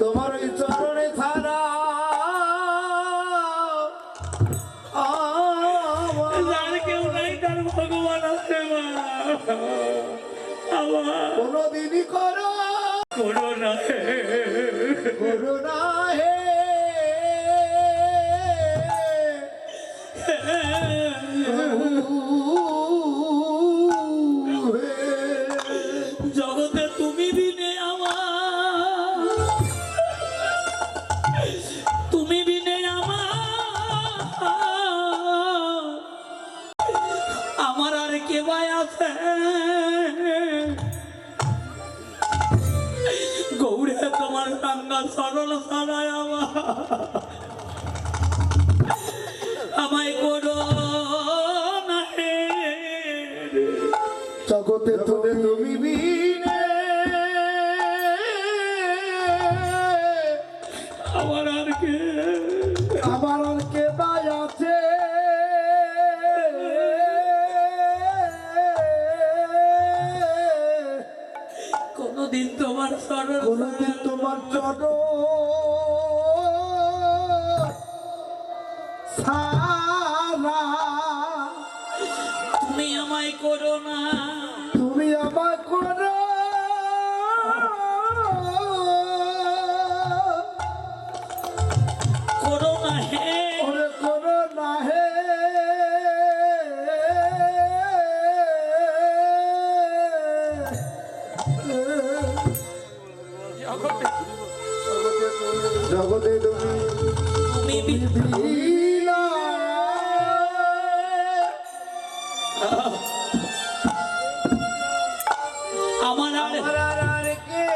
তোমার ওই চরণে ছাড়া যার কেউ নাই তার ভগবান আছে মা। আমার কোনদিনই করো করো না হে, করুণা হে জগতে তুমি বিনে আমার, তুমি বিনে আমার আর কে ভাই আছে। গৌরে তোমার রাঙ্গা সরল সারায় আমায় করো না হে। জগতে তুমি বিনে আমার আর কে, আমার আর কে ভাই আছে। কোনদিন তোমার সরল, কোনদিন তোমার চরণ ছাড়া তুমি আমায় করো না, তুমি আমার করো করো না হে। ওরে করো না হে জগতে তুমি বিনা আমার আর আর কে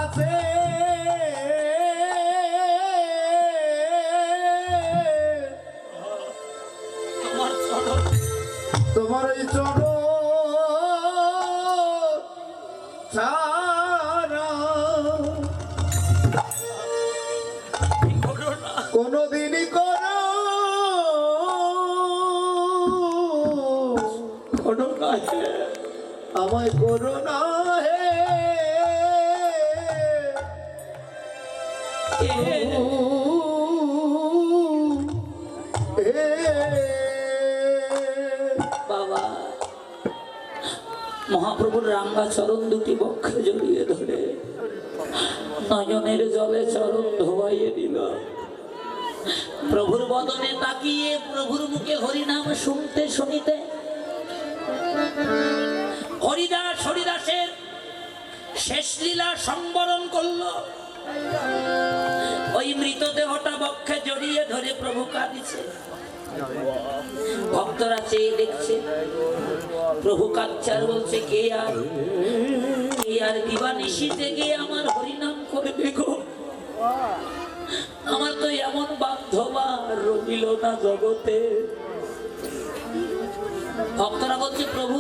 আছে। তোমার চরণ, তোমার এই চরণ ছাড়া করো না, কোনদিনই করো করো না হে। আমায় করো না হে হে, বাবা মহাপ্রভুর রাঙ্গা চরণ দুটি বক্ষে জড়িয়ে ধরে নয়নের জলে চরণ ধোয়াইয়ে দিল। প্রভুর বদনে তাকিয়ে প্রভুর মুখে হরিনাম শুনতে শুনিতে হরিদাস হরিদাসের শেষ লীলা সংবরণ করল। ওই মৃতদেহটা বক্ষে জড়িয়ে ধরে প্রভু কাঁদিছে। ভক্তরা চেয়ে দেখছে, প্রভু কাঁদছে আর বলছে কে আর দিবানিশি জেগে আমার হরিনাম করবে গো। আমার তো এমন বান্ধব আর রইল না জগতে। ভক্তরা বলছে প্রভু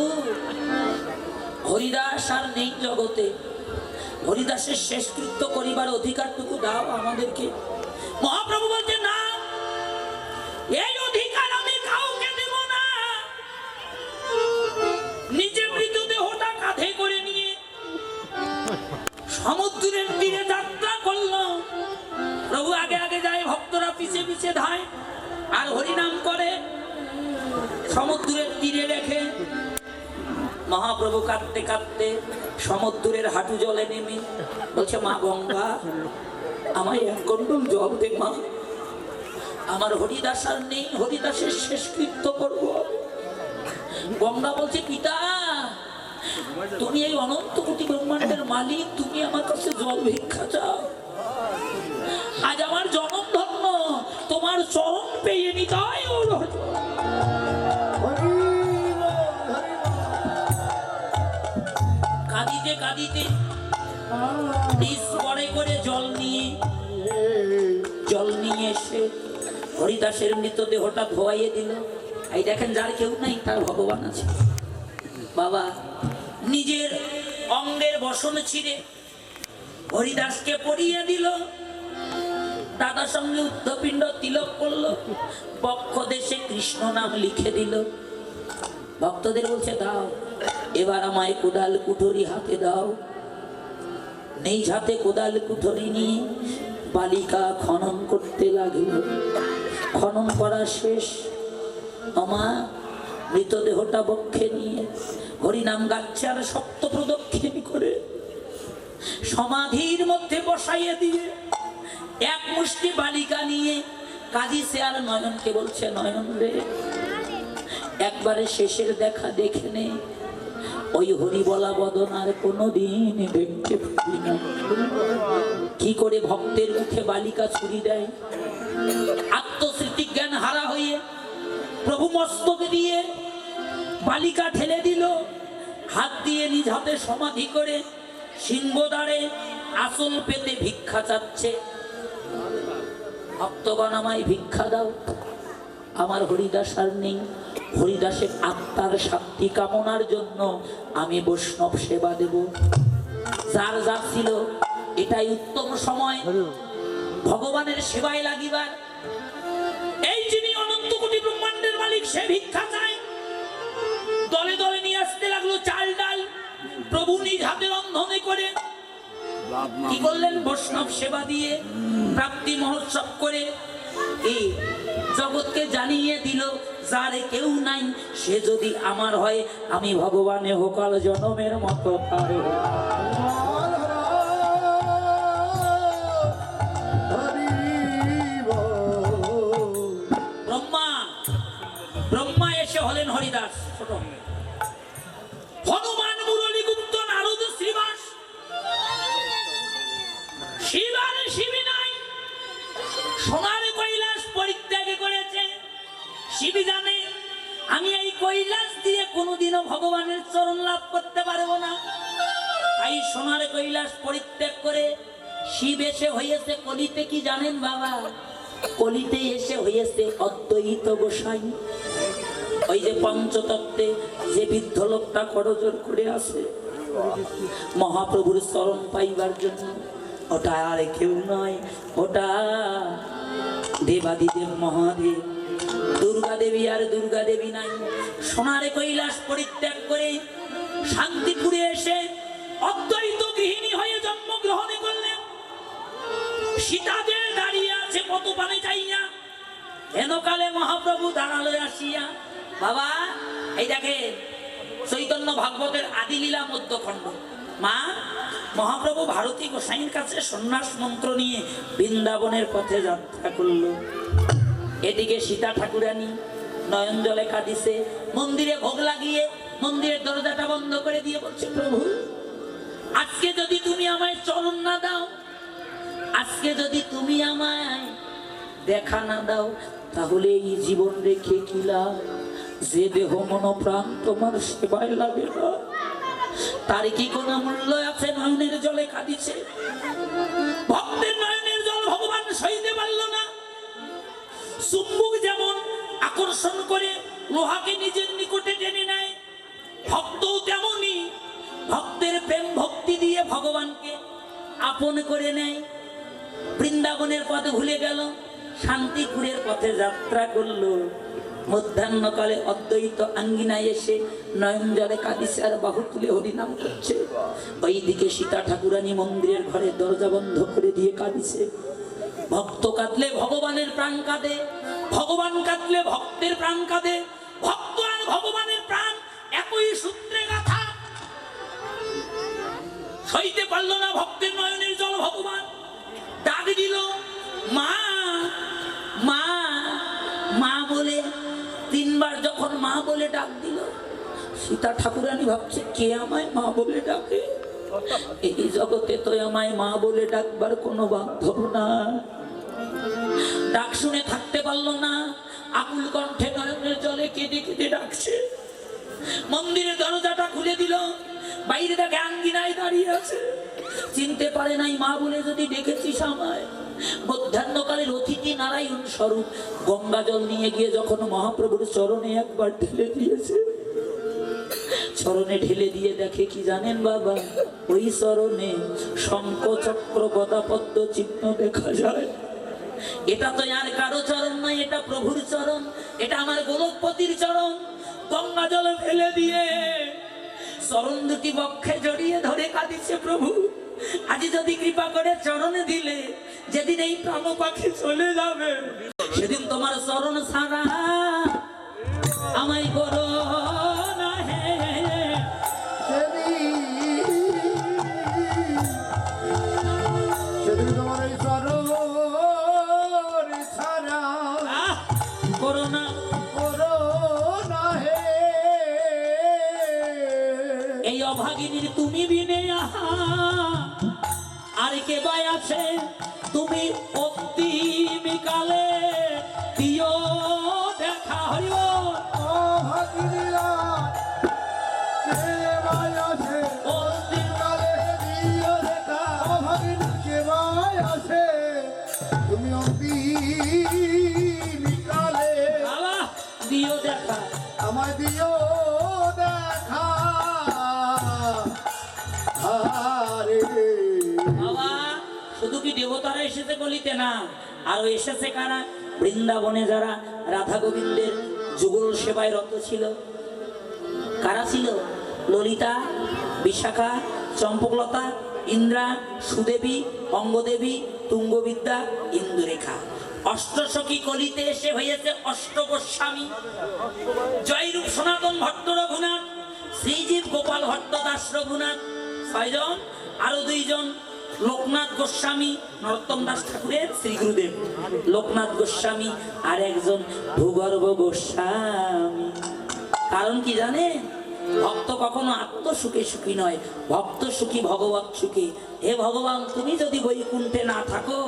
হরিদাস আর নেই জগতে, হরিদাসের শেষকৃত্য করিবার অধিকারটুকু দাও আমাদেরকে। মহাপ্রভু বলছে না, এই অধিকার আমি কাউকে দেব না। নিজে মৃতদেহটা কাঁধে করে নিয়ে সমুদ্রের তীরে যাত্রা করলো। প্রভু আগে আগে যায়, ভক্তরা পিছে পিছে ধায় আর হরিনাম করে। সমুদ্রের তীরে রেখে মহাপ্রভু কাঁদতে কাঁদতে সমুদ্রের হাঁটু জলে নেমে বলছে মা গঙ্গা আমায় এক কন্ডল জল দে মা, আমার হরিদাস আর নেই, হরিদাসের শেষকৃত্য করবো। গঙ্গা বলছে পিতা তুমি এই অনন্ত কোটি ব্রহ্মাণ্ডের মালিক, তুমি আমার কাছে জল ভিক্ষা চাও। আজ আমার জনম ধন্য, তোমার চরণ পেয়ে কাঁদিতে কাঁদিতে নিজ পরে করে জল নিয়ে এসে হরিদাসের মৃতদেহটা ধোয়াইয়ে দিল। এই দেখেন, যার কেউ নাই তার ভগবান আছে। বাবা নিজের অঙ্গের বসন ছিঁড়ে হরিদাসকে পরিয়ে দিল। দাদার সঙ্গে উদ্ধপিণ্ড তিলক করলো, বক্ষ দেশে কৃষ্ণ নাম লিখে দিল। ভক্তদের বলছে, দাও এবার আমায় কোদাল কুঠরি হাতে দাও। নিজ হাতে কোদাল কুঠরি নিয়ে বালিকা খনন করতে লাগল। খনন করা শেষ, আমা মৃতদেহটা বক্ষে নিয়ে হরিনাম গাচ্ছে আর সপ্ত প্রদক্ষিণ করে সমাধির মধ্যে বসাইয়ে দিয়ে এক মুষ্টি বালিকা নিয়ে কাজী শেয়ার নয়নকে বলছে, নয়ন রে, একবারে শেষের দেখা দেখে নে, ওই হরি বলা বদন আর কোনোদিন দেখতে পাবি না। কি করে ভক্তের মুখে বালিকা ছুরি দেয়। আত্মস্মৃতি জ্ঞান হারা হয়ে প্রভু মস্তক দিয়ে বালিকা ঠেলে দিল। হাত দিয়ে নিজ হাতে সমাধি করে সিংহদ্বারে আসল পেতে ভিক্ষা চাচ্ছে। ভক্তগণ, আমায় ভিক্ষা দাও, আমার হরিদাস আর নেই। হরিদাসের আত্মার শান্তি কামনার জন্য আমি বৈষ্ণব সেবা দেব। যার যা ছিল এটাই উত্তম সময় ভগবানের সেবায় লাগিবার। এই যিনি অনন্ত কোটি ব্রহ্মাণ্ডের মালিক, সে ভিক্ষা চায়। দলে দলে নিয়ে আসতে লাগলো চাল ডাল। প্রভু নিজ হাতে রন্ধনে করে কি করলেন, বৈষ্ণব সেবা দিয়ে প্রাপ্তি মহোৎসব করে এই জগৎকে জানিয়ে দিল, যারে কেউ নাই সে যদি আমার হয়, আমি ভগবানে হোকাল জনমের মতো তার। ব্রহ্মা এসে হলেন হরিদাস। হনুমান, মুরলী গুপ্ত, নারদ, শ্রীবাস, শিব আর শিবী নাই। সোনার কৈলাস পরিত্যাগ করেছে। শিব জানে আমি এই কৈলাস দিয়ে কোনোদিনও ভগবানের চরণ লাভ করতে পারবো না। তাই সোনার কৈলাস পরিত্যাগ করে শিব এসে হয়েছে কলিতে। কি জানেন বাবা, কলিতে এসে হয়েছে অদ্বৈত গোসাই। ওই যে পঞ্চতত্ত্বে যে বৃদ্ধ লোকটা করজোর করে আছে মহাপ্রভুর চরণ পাইবার জন্য, ওটা আর কেউ নয়, ওটা দেবাদিদেব মহাদেব। দুর্গা দেবী আর দুর্গা দেবী নাই। সোনারে কৈলাস পরিত্যাগ করে শান্তিপুরে এসে অদ্বৈত গৃহিণী হয়ে জন্মগ্রহণ করলেন। সীতাদের দাঁড়িয়ে আছে কত পানে যাইয়া। হেনকালে মহাপ্রভু দাঁড়ালো আসিয়া। বাবা এই দেখে চৈতন্য ভাগবতের আদিলীলা মধ্যখণ্ড। মা, মহাপ্রভু ভারতী গোসাইয়ের কাছে সন্ন্যাস মন্ত্র নিয়ে বৃন্দাবনের পথে যাত্রা করলো। এদিকে সীতা ঠাকুরানী নয়ন জলে কাঁদিছে। মন্দিরে ভোগ লাগিয়ে মন্দিরের দরজাটা বন্ধ করে দিয়ে বলছে, প্রভু আজকে যদি তুমি আমায় চরণ না দাও, আজকে যদি তুমি আমায় দেখা না দাও, তাহলে এই জীবন রেখে কি লাভ? যে দেহ মন প্রাণ তোমার সেবায় লাগে না, তার কি কোনো মূল্য আছে? নয়নের জলে কাঁদিছে। ভক্তের নয়নের জল ভগবান সইতে পারল না। চুম্বক যেমন আকর্ষণ করে লোহাকে নিজের নিকটে টেনে নেয়, ভক্তও তেমনি ভক্তের প্রেম ভক্তি দিয়ে ভগবানকে আপন করে নেয়। বৃন্দাবনের পথে ভুলে গেল, শান্তিপুরের পথে যাত্রা করলো। মধ্যাহ্নকালে অদ্বৈত আঙ্গিনায় এসে নয়ন জলে কাঁদিছে আর বাহু তুলে হরিনাম করছে। ওইদিকে সীতা ঠাকুরানী মন্দিরের ঘরে দরজা বন্ধ করে দিয়ে কাঁদিছে। ভক্ত কাঁদলে ভগবানের প্রাণ কাঁদে, ভগবান কাঁদলে ভক্তের প্রাণ কাঁদে। ভক্ত আর ভগবানের প্রাণ একই সূত্রে গাঁথা। সইতে পারল না ভক্তের নয়নের জল। ভগবান ডাক দিল, মা মা মা বলে তিনবার যখন মা বলে ডাক দিল, সীতা ঠাকুরানী ভাবছে কে আমায় মা বলে ডাকে? এই জগতে তো আমায় মা বলে ডাকবার কোনো বান্ধব না। ডাক শুনে থাকতে পারল না, আকুল কণ্ঠে নয়নের জলে কেঁদে কেঁদে ডাকছে। মন্দিরের দরজাটা খুলে দিল। বাইরে দেখে আঙ্গিনায় দাঁড়িয়ে আছে, চিনতে পারে নাই মা বলে যদি ডেকেছিস আমায়। মধ্যাহ্নকালের অতিথি নারায়ণ স্বরূপ গঙ্গা জল নিয়ে গিয়ে যখন মহাপ্রভুর চরণে একবার ঢেলে দিয়েছে, চরণে ঢেলে দিয়ে দেখে কি জানেন বাবা, ওই চরণে শঙ্খ চক্র গদা পদ্ম চিহ্ন দেখা যায়। এটা তো আর কারো চরণ নয়, এটা প্রভুর চরণ, এটা আমার গোলকপতির চরণ। গঙ্গা জল ফেলে দিয়ে চরণ দুটি বক্ষে জড়িয়ে ধরে কাঁদিছে, প্রভু আজ যদি কৃপা করে চরণে দিলে, যেদিন এই প্রাণ পাখি চলে যাবে সেদিন তোমার চরণ ছাড়া আমায় করো না হে। সেদিন তোমার এই চরণ ছাড়া করো না হে। এই অভাগিনীর তুমি বিনে আহা আর কে বাই আছে, তুমি অন্তিম কালে দিও দেখা। হইব অভাগিনীরা কে ভাই আছে, অন্তিম কালে দিও দেখা। অভাগিনী কে ভাই আছে, তুমি অন্তিম কালে বাবা দিও দেখা। আমায় দিও দেখা। আরে বাবা শুধু কি দেবতারা এসেছে বলিতে না, আরো এসেছে কারা? বৃন্দাবনে যারা রাধা গোবিন্দের যুগল সেবায় রত ছিল, কারা ছিল? ললিতা, বিশাখা, চম্পকলতা, ইন্দ্রা, সুদেবী, অঙ্গদেবী, তুঙ্গবিদ্যা, ইন্দুরেখা। অষ্টসখী কলিতে এসে হয়েছে অষ্টগোস্বামী। জয়রূপ সনাতন ভট্ট রঘুনাথ, শ্রীজীব গোপাল ভট্ট দাস রঘুনাথ 6 জন, আরো 2 জন লোকনাথ গোস্বামী, নরোত্তম দাস ঠাকুরের শ্রী গুরুদেব লোকনাথ গোস্বামী, আর একজন ভূগর্ভ গোস্বামী। কারণ কি জানে, ভক্ত কখনো আত্মসুখে সুখী নয়, ভক্ত সুখী ভগবত সুখী। হে ভগবান, তুমি যদি বৈকুণ্ঠে না থাকো,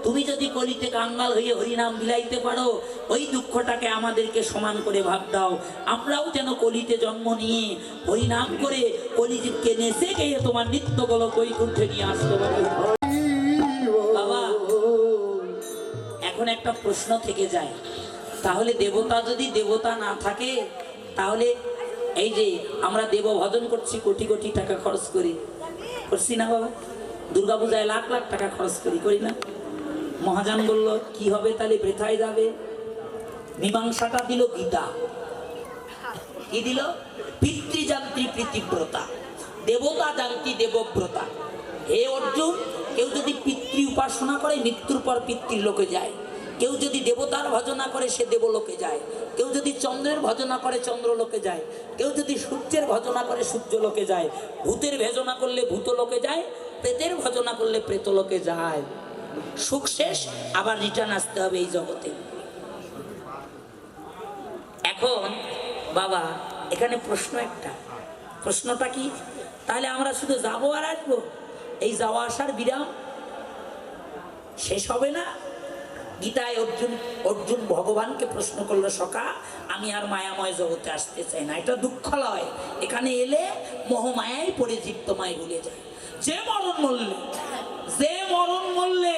তুমি যদি কলিতে কাঙ্গাল হয়ে হরিনাম বিলাইতে পারো, ওই দুঃখটাকে আমাদেরকে সমান করে ভাগ দাও। আমরাও যেন কলিতে জন্ম নিয়ে হরিনাম করে কলিজীবকে নেচে গিয়ে তোমার নিত্য গোলক বৈকুণ্ঠে নিয়ে আসতে পারি। বাবা এখন একটা প্রশ্ন থেকে যায়, তাহলে দেবতা যদি দেবতা না থাকে, তাহলে এই যে আমরা দেব ভজন করছি, কোটি কোটি টাকা খরচ করি, করছি না বাবা? দুর্গাপূজায় লাখ লাখ টাকা খরচ করি না? মহাজন বলল কি হবে তাহলে, বৃথায় যাবে। মীমাংসাটা দিল গীতা। কি দিল? পিতৃযান্ত্রী প্রীতিব্রতা, দেবতা যান্ত্রী দেবব্রতা। হে অর্জুন, কেউ যদি পিতৃ উপাসনা করে মৃত্যুর পর পিতৃলোকে যায়, কেউ যদি দেবতার ভজনা করে সে দেবলোকে যায়, কেউ যদি চন্দ্রের ভজনা করে চন্দ্রলোকে যায়, কেউ যদি সূর্যের ভজনা করে সূর্যলোকে যায়, ভূতের ভজনা করলে ভূতলোকে যায়, প্রেতের ভজনা করলে প্রেতলোকে যায়। সুখ শেষ, আবার রিটার্ন আসতে হবে এই জগতে। এখন বাবা এখানে প্রশ্ন একটা, প্রশ্নটা কি, তাহলে আমরা শুধু যাবো আর আসবো, এই যাওয়া আসার বিরাম শেষ হবে না? গীতায় অর্জুন ভগবানকে প্রশ্ন করলো, সখা আমি আর মায়াময় জগতে আসতে চাই না, এটা দুঃখ লয়, এখানে এলে মোহমায়াই পড়ে জীবতমায় ভুলে যায়। যে মরণ মরলে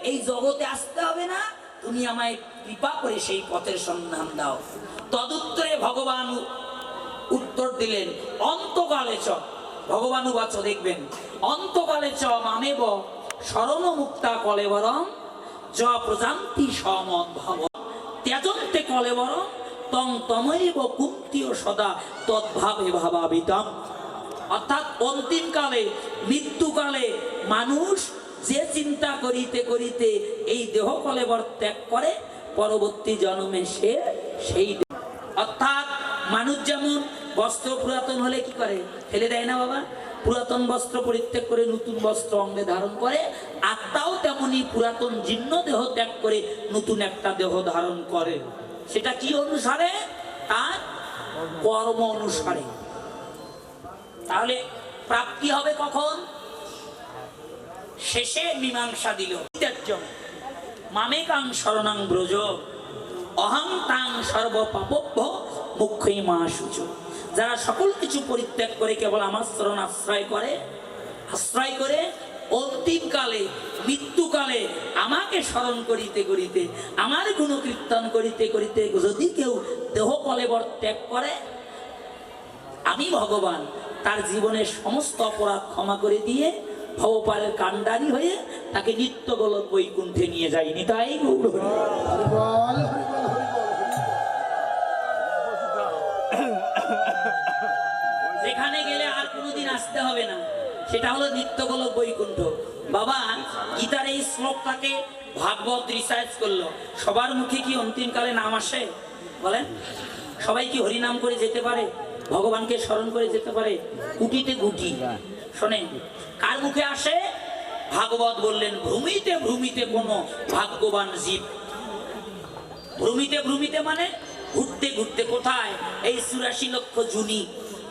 এই জগতে আসতে হবে না, তুমি আমায় কৃপা করে সেই পথের সন্ধান দাও। তদুত্তরে ভগবান উত্তর দিলেন, অন্তকালে চ, ভগবান উবাচ, দেখবেন অন্তকালে চ মামেব শরণ মুক্তা কলেবরম য প্রজান্তি সমদ ভব ত্যাজন্তে কলেবরম তং তমৈব কুন্তীয় সদা তদ্ভাবে ভাবাবিতম। অর্থাৎ অন্তিমকালে, মৃত্যুকালে মানুষ যে চিন্তা করিতে করিতে এই দেহ কলেবর ত্যাগ করে, পরবর্তী জন্মে সে সেই, অর্থাৎ মানুষ যেমন বস্ত্র পুরাতন হলে কি করে, ফেলে দেয় না বাবা? পুরাতন বস্ত্র পরিত্যাগ করে নতুন বস্ত্র অঙ্গে ধারণ করে, আত্মাও তেমনি পুরাতন জীর্ণ দেহ ত্যাগ করে নতুন একটা দেহ ধারণ করে। সেটা কি অনুসারে? তার কর্ম অনুসারে। তাহলে প্রাপ্তি হবে কখন? শেষে মীমাংসা দিল, মামেকাং শরণাং ব্রজ অহং তাং সর্বপাপভ্য মুখ্যই মা শুচ। যারা সকল কিছু পরিত্যাগ করে কেবল আমার চরণ আশ্রয় করে অন্তিমকালে মৃত্যুকালে আমাকে স্মরণ করিতে করিতে আমার গুণকীর্তন করিতে করিতে যদি কেউ দেহ কলেবর ত্যাগ করে, আমি ভগবান তার জীবনের সমস্ত অপরাধ ক্ষমা করে দিয়ে ভবপালের কাণ্ডারি হয়ে তাকে নিত্য গোলক বৈকুণ্ঠে নিয়ে যাইনি। তাই গৌর হরি। হরি বল, হরি বল, হরি বল। যেখানে গেলে আর কোনোদিন আসতে হবে না, সেটা হলো নিত্য গোলক বৈকুণ্ঠ। বাবা গীতার এই শ্লোকটাকে ভাগবত রিসার্চ করলো। সবার মুখে কি অন্তিমকালে নাম আসে বলেন? সবাই কি হরিনাম করে যেতে পারে? ভগবানকে স্মরণ করে যেতে পারে? গুটিতে গুটি শোনেন কার মুখে আসে? ভাগবত বললেন ভ্রমিতে ভ্রমিতে কোনো ভাগ্যবান জীব। ভ্রমিতে ভ্রমিতে মানে ঘুরতে ঘুরতে। কোথায়? এই ৮৪ লক্ষ জুনি,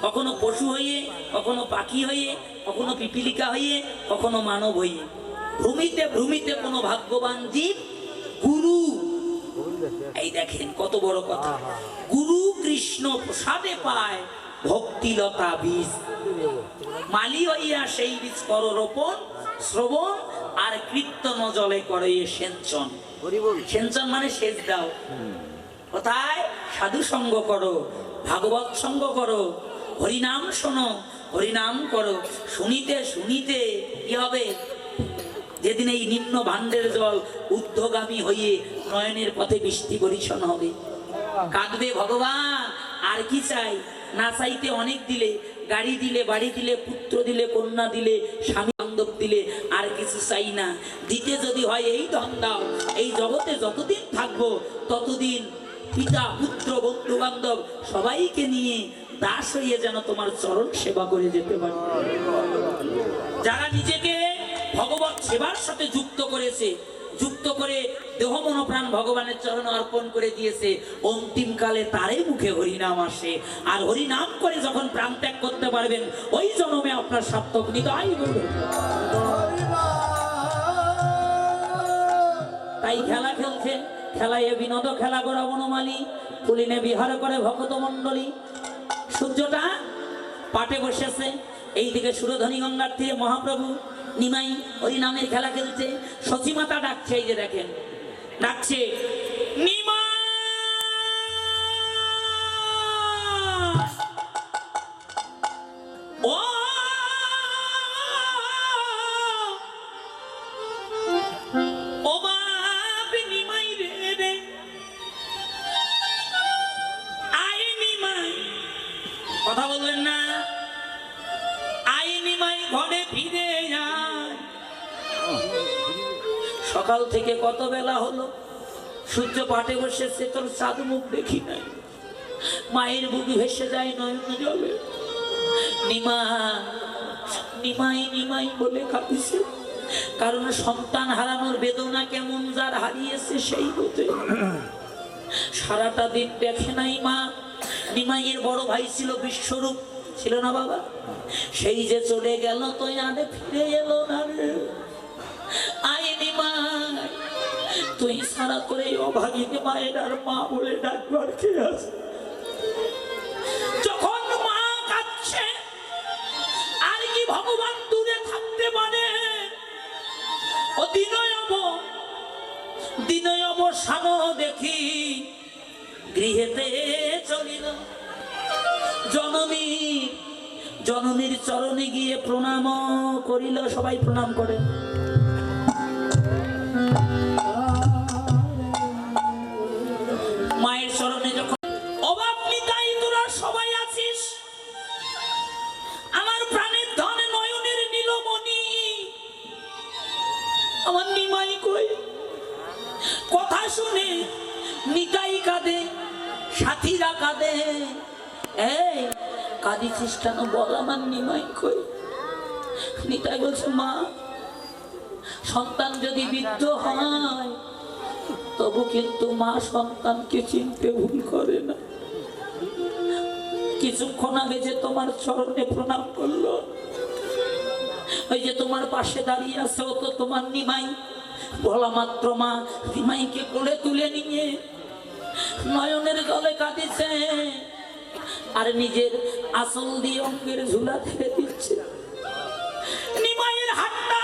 কখনো পশু হয়ে, কখনো পাখি হয়ে, কখনো পিপিলিকা হয়ে, কখনো মানব হয়ে। ভ্রমিতে ভ্রমিতে কোনো ভাগ্যবান জীব গুরু। এই দেখেন কত বড় কথা। গুরু কৃষ্ণ প্রসাদে পায় ভক্তিলতা বীজ। মালি হইয়া সেই বীজ কর রোপণ, শ্রবণ আর কীর্তন জলে করে সেঞ্চন। সেঞ্চন মানে সেচ দাও। কোথায়? সাধু সঙ্গ করো, ভাগবত সঙ্গ করো, হরিনাম শোনো, হরিনাম করো। শুনিতে শুনিতে কি হবে? যেদিন এই নিম্ন ভাণ্ডের জল ঊর্ধ্বগামী হইয়ে নয়নের পথে বৃষ্টি বরিশন হবে। কাঁদবে ভগবান, আর কি চাই? না চাইতে অনেক দিলে, গাড়ি দিলে, বাড়ি দিলে, পুত্র দিলে, কন্যা দিলে, স্বামী বান্ধব দিলে, আর কিছু চাই না। দিতে যদি হয় এই ধন দাও। এই জগতে যতদিন থাকবো ততদিন পিতা পুত্র বন্ধু বান্ধব সবাইকে নিয়ে দাস হইয়ে যেন তোমার চরণ সেবা করে যেতে পারে। যারা নিজেকে ভগবত সেবার সাথে যুক্ত করেছে, যুক্ত করে দেহ মন প্রাণ ভগবানের চরণ অর্পণ করে দিয়েছে, অন্তিমকালে তারই মুখে হরিনাম আসে। আর হরিনাম করে যখন প্রাণ ত্যাগ করতে পারবেন, ওই জন্মে আপনার সার্থক। নিতাই গৌর। তাই খেলা খেলছে, খেলায় বিনোদ খেলা করা বনমালী, পুলিনে বিহার করে ভক্ত মন্ডলী। সূর্যটা পাটে বসেছে, এইদিকে সুরধ্বনি গঙ্গার তীরে মহাপ্রভু নিমাই হরিনামের খেলা খেলছে। সচিমাতা ডাকছে, এই যে দেখেন ডাকছে, নিমা ও ও বাপ নিমাই রে, আয় নিমাই। কথা বলবেন না? আয় নিমাই ঘরে ফিরে যায়। সকাল থেকে কত বেলা হলো, সূর্য পাটে বসেছে, তোর চাঁদ মুখ দেখি নাই। মায়ের বুক ভেসে যায় নয়ন জলে। নিমা নিমাই নিমাই বলে কাঁদিছে। কারণ সন্তান হারানোর বেদনা কেমন যার হারিয়েছে সেই বোঝে। সারাটা দিন দেখে নাই মা। নিমাইয়ের বড় ভাই ছিল বিশ্বরূপ, ছিল না বাবা? সেই যে চলে গেল, তো আরে ফিরে এলো না রে। আয় নিমাই, তুই সারা করে অভাগিনী মায়ের আর মা বলে ডাকবার কে আছে? যখন মা কাঁদছে, আর কি ভগবান দূরে থাকতে পারে? ও দিনয়ব সানো দেখি গৃহেতে চলিল। জননীর চরণে গিয়ে প্রণাম করিল। সবাই প্রণাম করে। মায়ের চরণে যখন অভাব নিতাই তোরা সবাই আছিস, আমার প্রাণের ধন নয়নের নীলমণি, আমার নিমাই কই? কথা শুনে নিতাই কাঁদে, সাথীরা কাঁদে। এই কাঁদিছিস কেন বল, আমার নিমাই কই? নিতাই বলছে, মা সন্তান যদি বৃদ্ধ হয় তবু কিন্তু মা সন্তানকে চিনতে ভুল করে না। কিছুক্ষণ আগে যে তোমার চরণে প্রণাম করলো, ওই যে তোমার পাশে দাঁড়িয়ে আছে, ও তো তোমার নিমাই। বলা মাত্র মা নিমাইকে কোলে তুলে নিয়ে নয়নের জলে কাঁদিছে। আর নিজের আসল দিয়ে অঙ্গের ঝুলা ছেড়ে দিচ্ছে। নিমাইয়ের হাতটা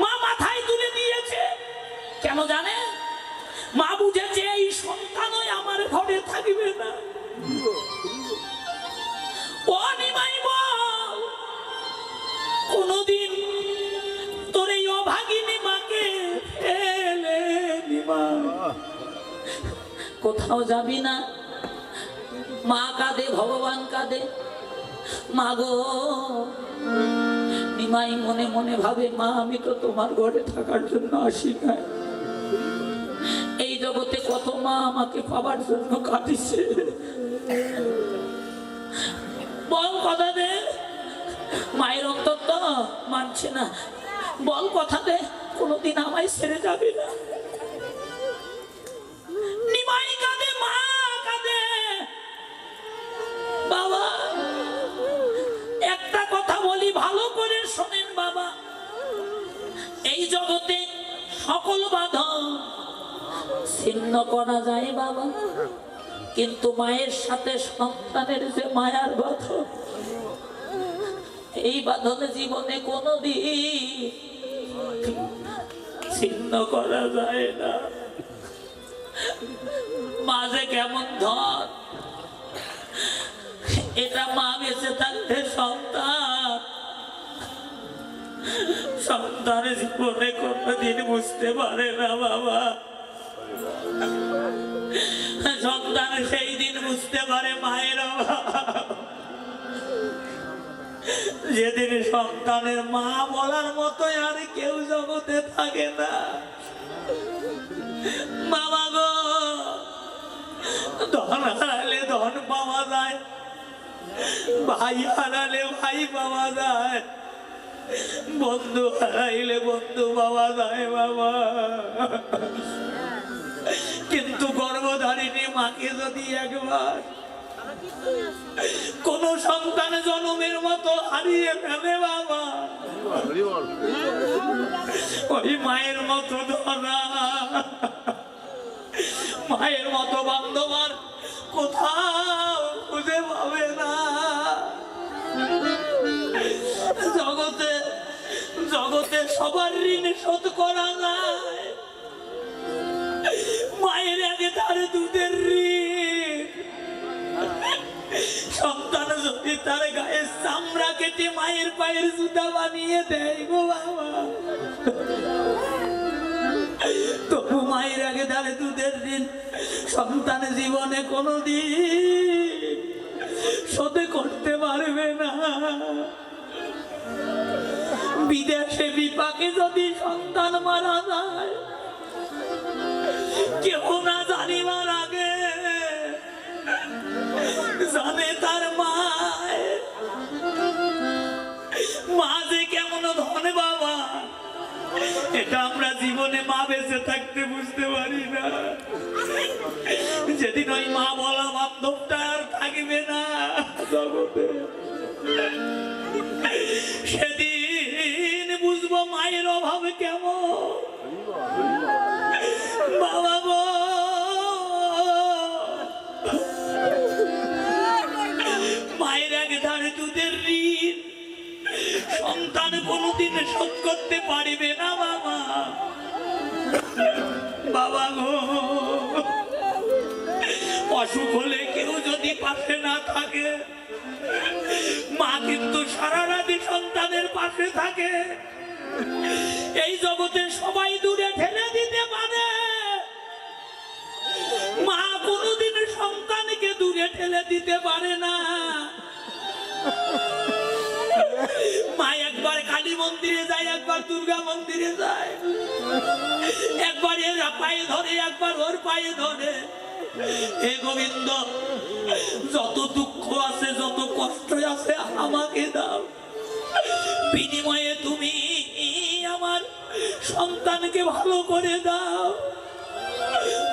মা মাথায় তুলে দিয়েছে। কেন জানে? মা বুঝেছে এই সন্তানই আমার ঘরে থাকবে না। ও নিমাই বল, কোনদিন তোর এই অভাগিনী মাকে ফেলে নিমাই কোথাও যাবি না। মা কাঁদে, ভগবান কাঁদে। মা গো, নিমাই মনে মনে ভাবে, মা আমি তো তোমার ঘরে থাকার জন্য আসি না। এই জগতে কত মা আমাকে পাবার জন্য কাঁদিছে। বল কথা দে। মায়ের অন্তর তো মানছে না। বল কথা দে, কোনোদিন আমায় ছেড়ে যাবে না। নিমাই কাঁদে, মা কাঁদে। বাবা, একটা কথা বলি, ভালো করে শোনেন বাবা। এই জগতে সকল বাঁধন ছিন্ন করা যায় বাবা, কিন্তু মায়ের সাথে সন্তানের যে মায়ার বাঁধন, এই বাঁধন জীবনে কোনোদিন ছিন্ন করা যায় না। মা যে কেমন ধন, এটা মা বেঁচে থাকতে সন্তানের জীবনে কোনোদিন বুঝতে পারে না বাবা। সন্তান সেই দিন বুঝতে পারে মায়ের অভাব, যেদিন সন্তানের মা বলার মতো আর কেউ জগতে থাকে না। বাবা গো, ধন হারালে ধন পাওয়া যায়, ভাই হারালে ভাই পাওয়া যায়, বন্ধু হারাইলে বন্ধু পাওয়া যায় বাবা। কিন্তু গর্ভধারিণী মাকে যদি একবার কোন সন্তান জন্মের মতো হারিয়ে ফেলে বাবা, ওই মায়ের মতো ধরা, মায়ের মতো বান্ধব আর কোথাও খুঁজে পাবে না। জগতে জগতে সবার ঋণ শোধ করা যায়, মায়ের আগে তার দুধের ঋণ। সন্তান যদি তার গায়ে চামড়া কেটে মায়ের পায়ের জুতা বানিয়ে দেয় গো বাবা, তবু মায়ের আগে তার দুধের ঋণ সন্তান জীবনে কোনোদিন শোধ করতে পারবে না। বিদেশে বিপাকে যদি সন্তান মারা যায়, কেউ না জানিবার আগে জানে তার মা যে কেমন ধন বাবা, এটা আমরা জীবনে মা বেঁচে থাকতে বুঝতে পারি না। যেদিন ওই মা বলা বান্ধবটা আর থাকবে না জগতে, সেদিন বুঝবো মায়ের অভাব কেমন। বাবা গো, মায়ের এক ধারে দুধের ঋণ সন্তান কোনোদিন শোধ করতে পারিবে না বাবা। বাবা গো, অসুখ হলে কেউ যদি পাশে না থাকে, মা কিন্তু সারা রাতে সন্তানের পাশে থাকে। এই জগতে সবাই দূরে ঠেলে দিতে পারে, মা কোনোদিন সন্তানকে দূরে ঠেলে দিতে পারে না। মা একবার কালী মন্দিরে যায়, একবার দুর্গা মন্দিরে যায়, একবার এর পায়ে ধরে, একবার ওর পায়ে ধরে, হে গোবিন্দ, যত দুঃখ আছে, যত কষ্ট আছে আমাকে দাও, বিনিময়ে তুমি আমার সন্তানকে ভালো করে দাও।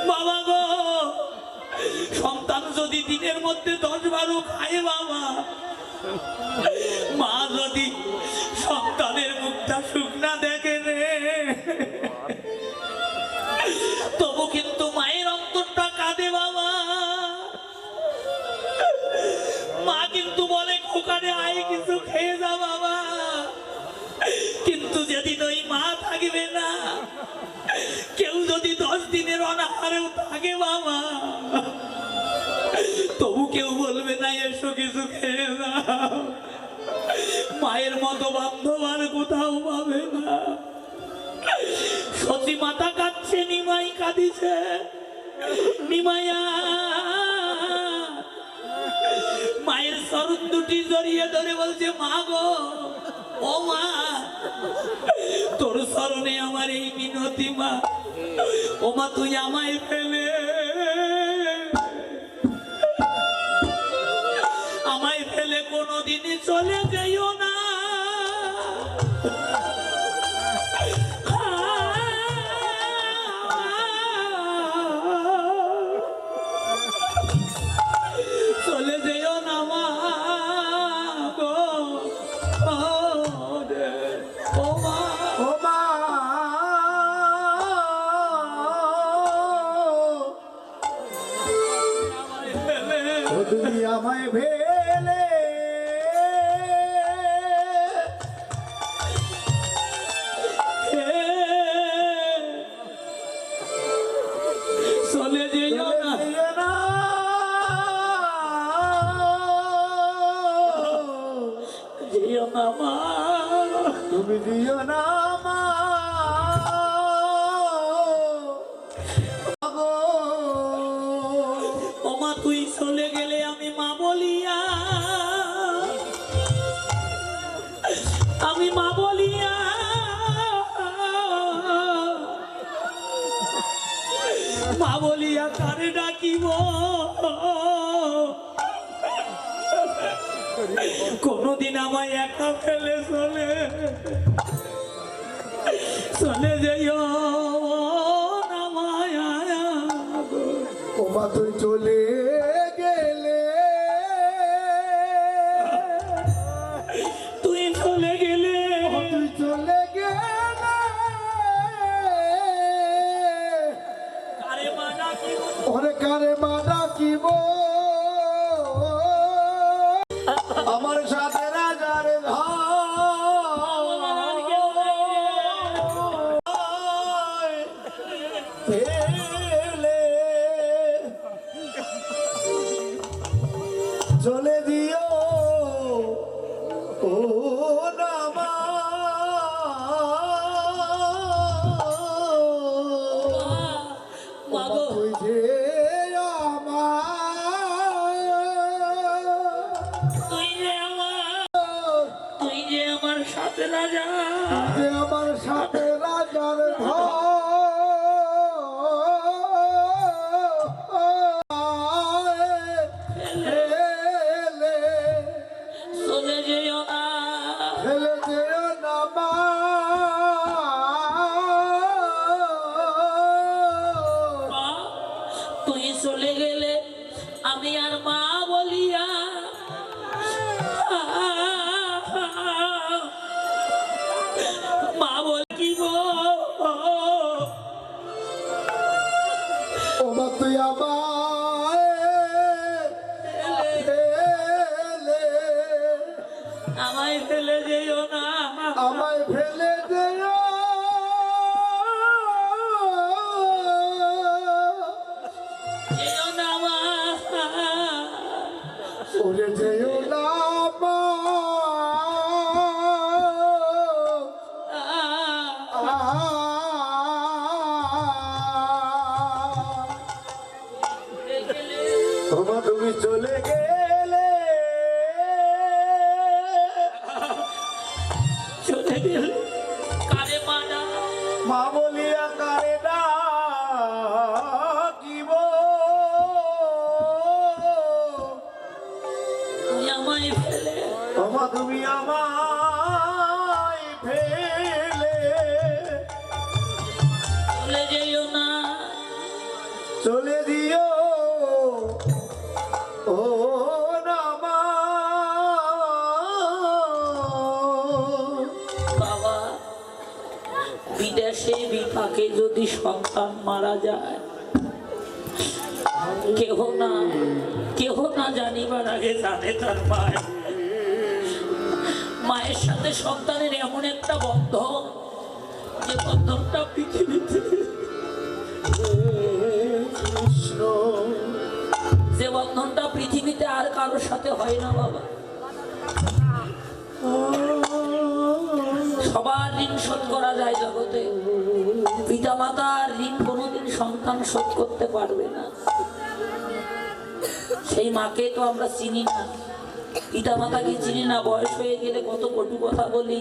বাবা গো, সন্তান যদি দিনের মধ্যে 10-12 খায় বাবা, মা যদি সন্তানের মুখটা শুকনা দেখে রে, তবু কিন্তু মায়ের অন্তরটা কাঁদে বাবা। থাকবে না। কেউ যদি 10 দিনের অনাহারেও থাকে বাবা, তবু কেউ বলবে না এসো কিছু খেয়ে না। মায়ের মতো বান্ধব আর কোথাও পাবে না। সতী মাতা কাঁদছে, নিমাই কাঁদিছে। নিমাইয়া মায়ের চরণ দুটি জড়িয়ে ধরে বলছে, মা গো, ও মা, তোর চরণে আমার এই মিনতি মা। ও মা, তুই আমায় ফেলে কোনোদিনই চলে যাইও না। চলে যেও না মা গো, ও মা, ও মা, ও তুমি আমায় ফেলে চলে যেও না, যেও না মা, তুমি দিও না মা গো। ও মা, তুই চলে গেলে আমি মা বলিয়া, আমি মা বলিয়া মা বলিয়া কারে ডাকিব? কোনদিন আমায় একা ফেলে চলে যাইও না মায়া গো। ও মা, তুই চলে গেলে, তুই চলে গেলে, তুই চলে গেলে কারে মা ডাকিব? ওরে কারে মা ডাকিব? আমার সাথে রাজার ফেলে চলে দিও ও নামা। মা গো, তুই যে তুই যে আমার সাথে রাজা, যে আমার সাথে রাজার চলে যেও না, ফেলে যেও না মা। মা, তুই চলে গেলে আমি আর মা বলিয়া মা বলি গো। ও মা, তুই আমায় ফেলে যেও না, আমায় ফেলে যেও যেও না মা, ওরে যেও না মা। তোমা তুমি চলে গেলে, চলে গেলে কারে মা না, মা বলিয়া কারে ডাকিব? তুই আমায় ফেলে, তোমা তুমি আমায় ফেলে চলে যেও না, চলে দিও ও নামা। বাবা, বিদেশে বিপাকে যদি সন্তান মারা যায়, কেহ না জানিবার আগে জানে তার মায়। মায়ের সাথে সন্তানের এমন একটা বন্ধন, যে বন্ধনটা পৃথিবীতে, কৃষ্ণ যে বন্ধনটা পৃথিবীতে আর কারোর সাথে হয় না বাবা। সবার ঋণ শোধ করা যায় জগতে, পিতা মাতার ঋণ কোনোদিন সন্তান শোধ করতে পারবে না। সেই মাকে তো আমরা চিনি না, পিতা মাতাকে চিনি না, বয়স হয়ে গেলে কত কটু কথা বলি।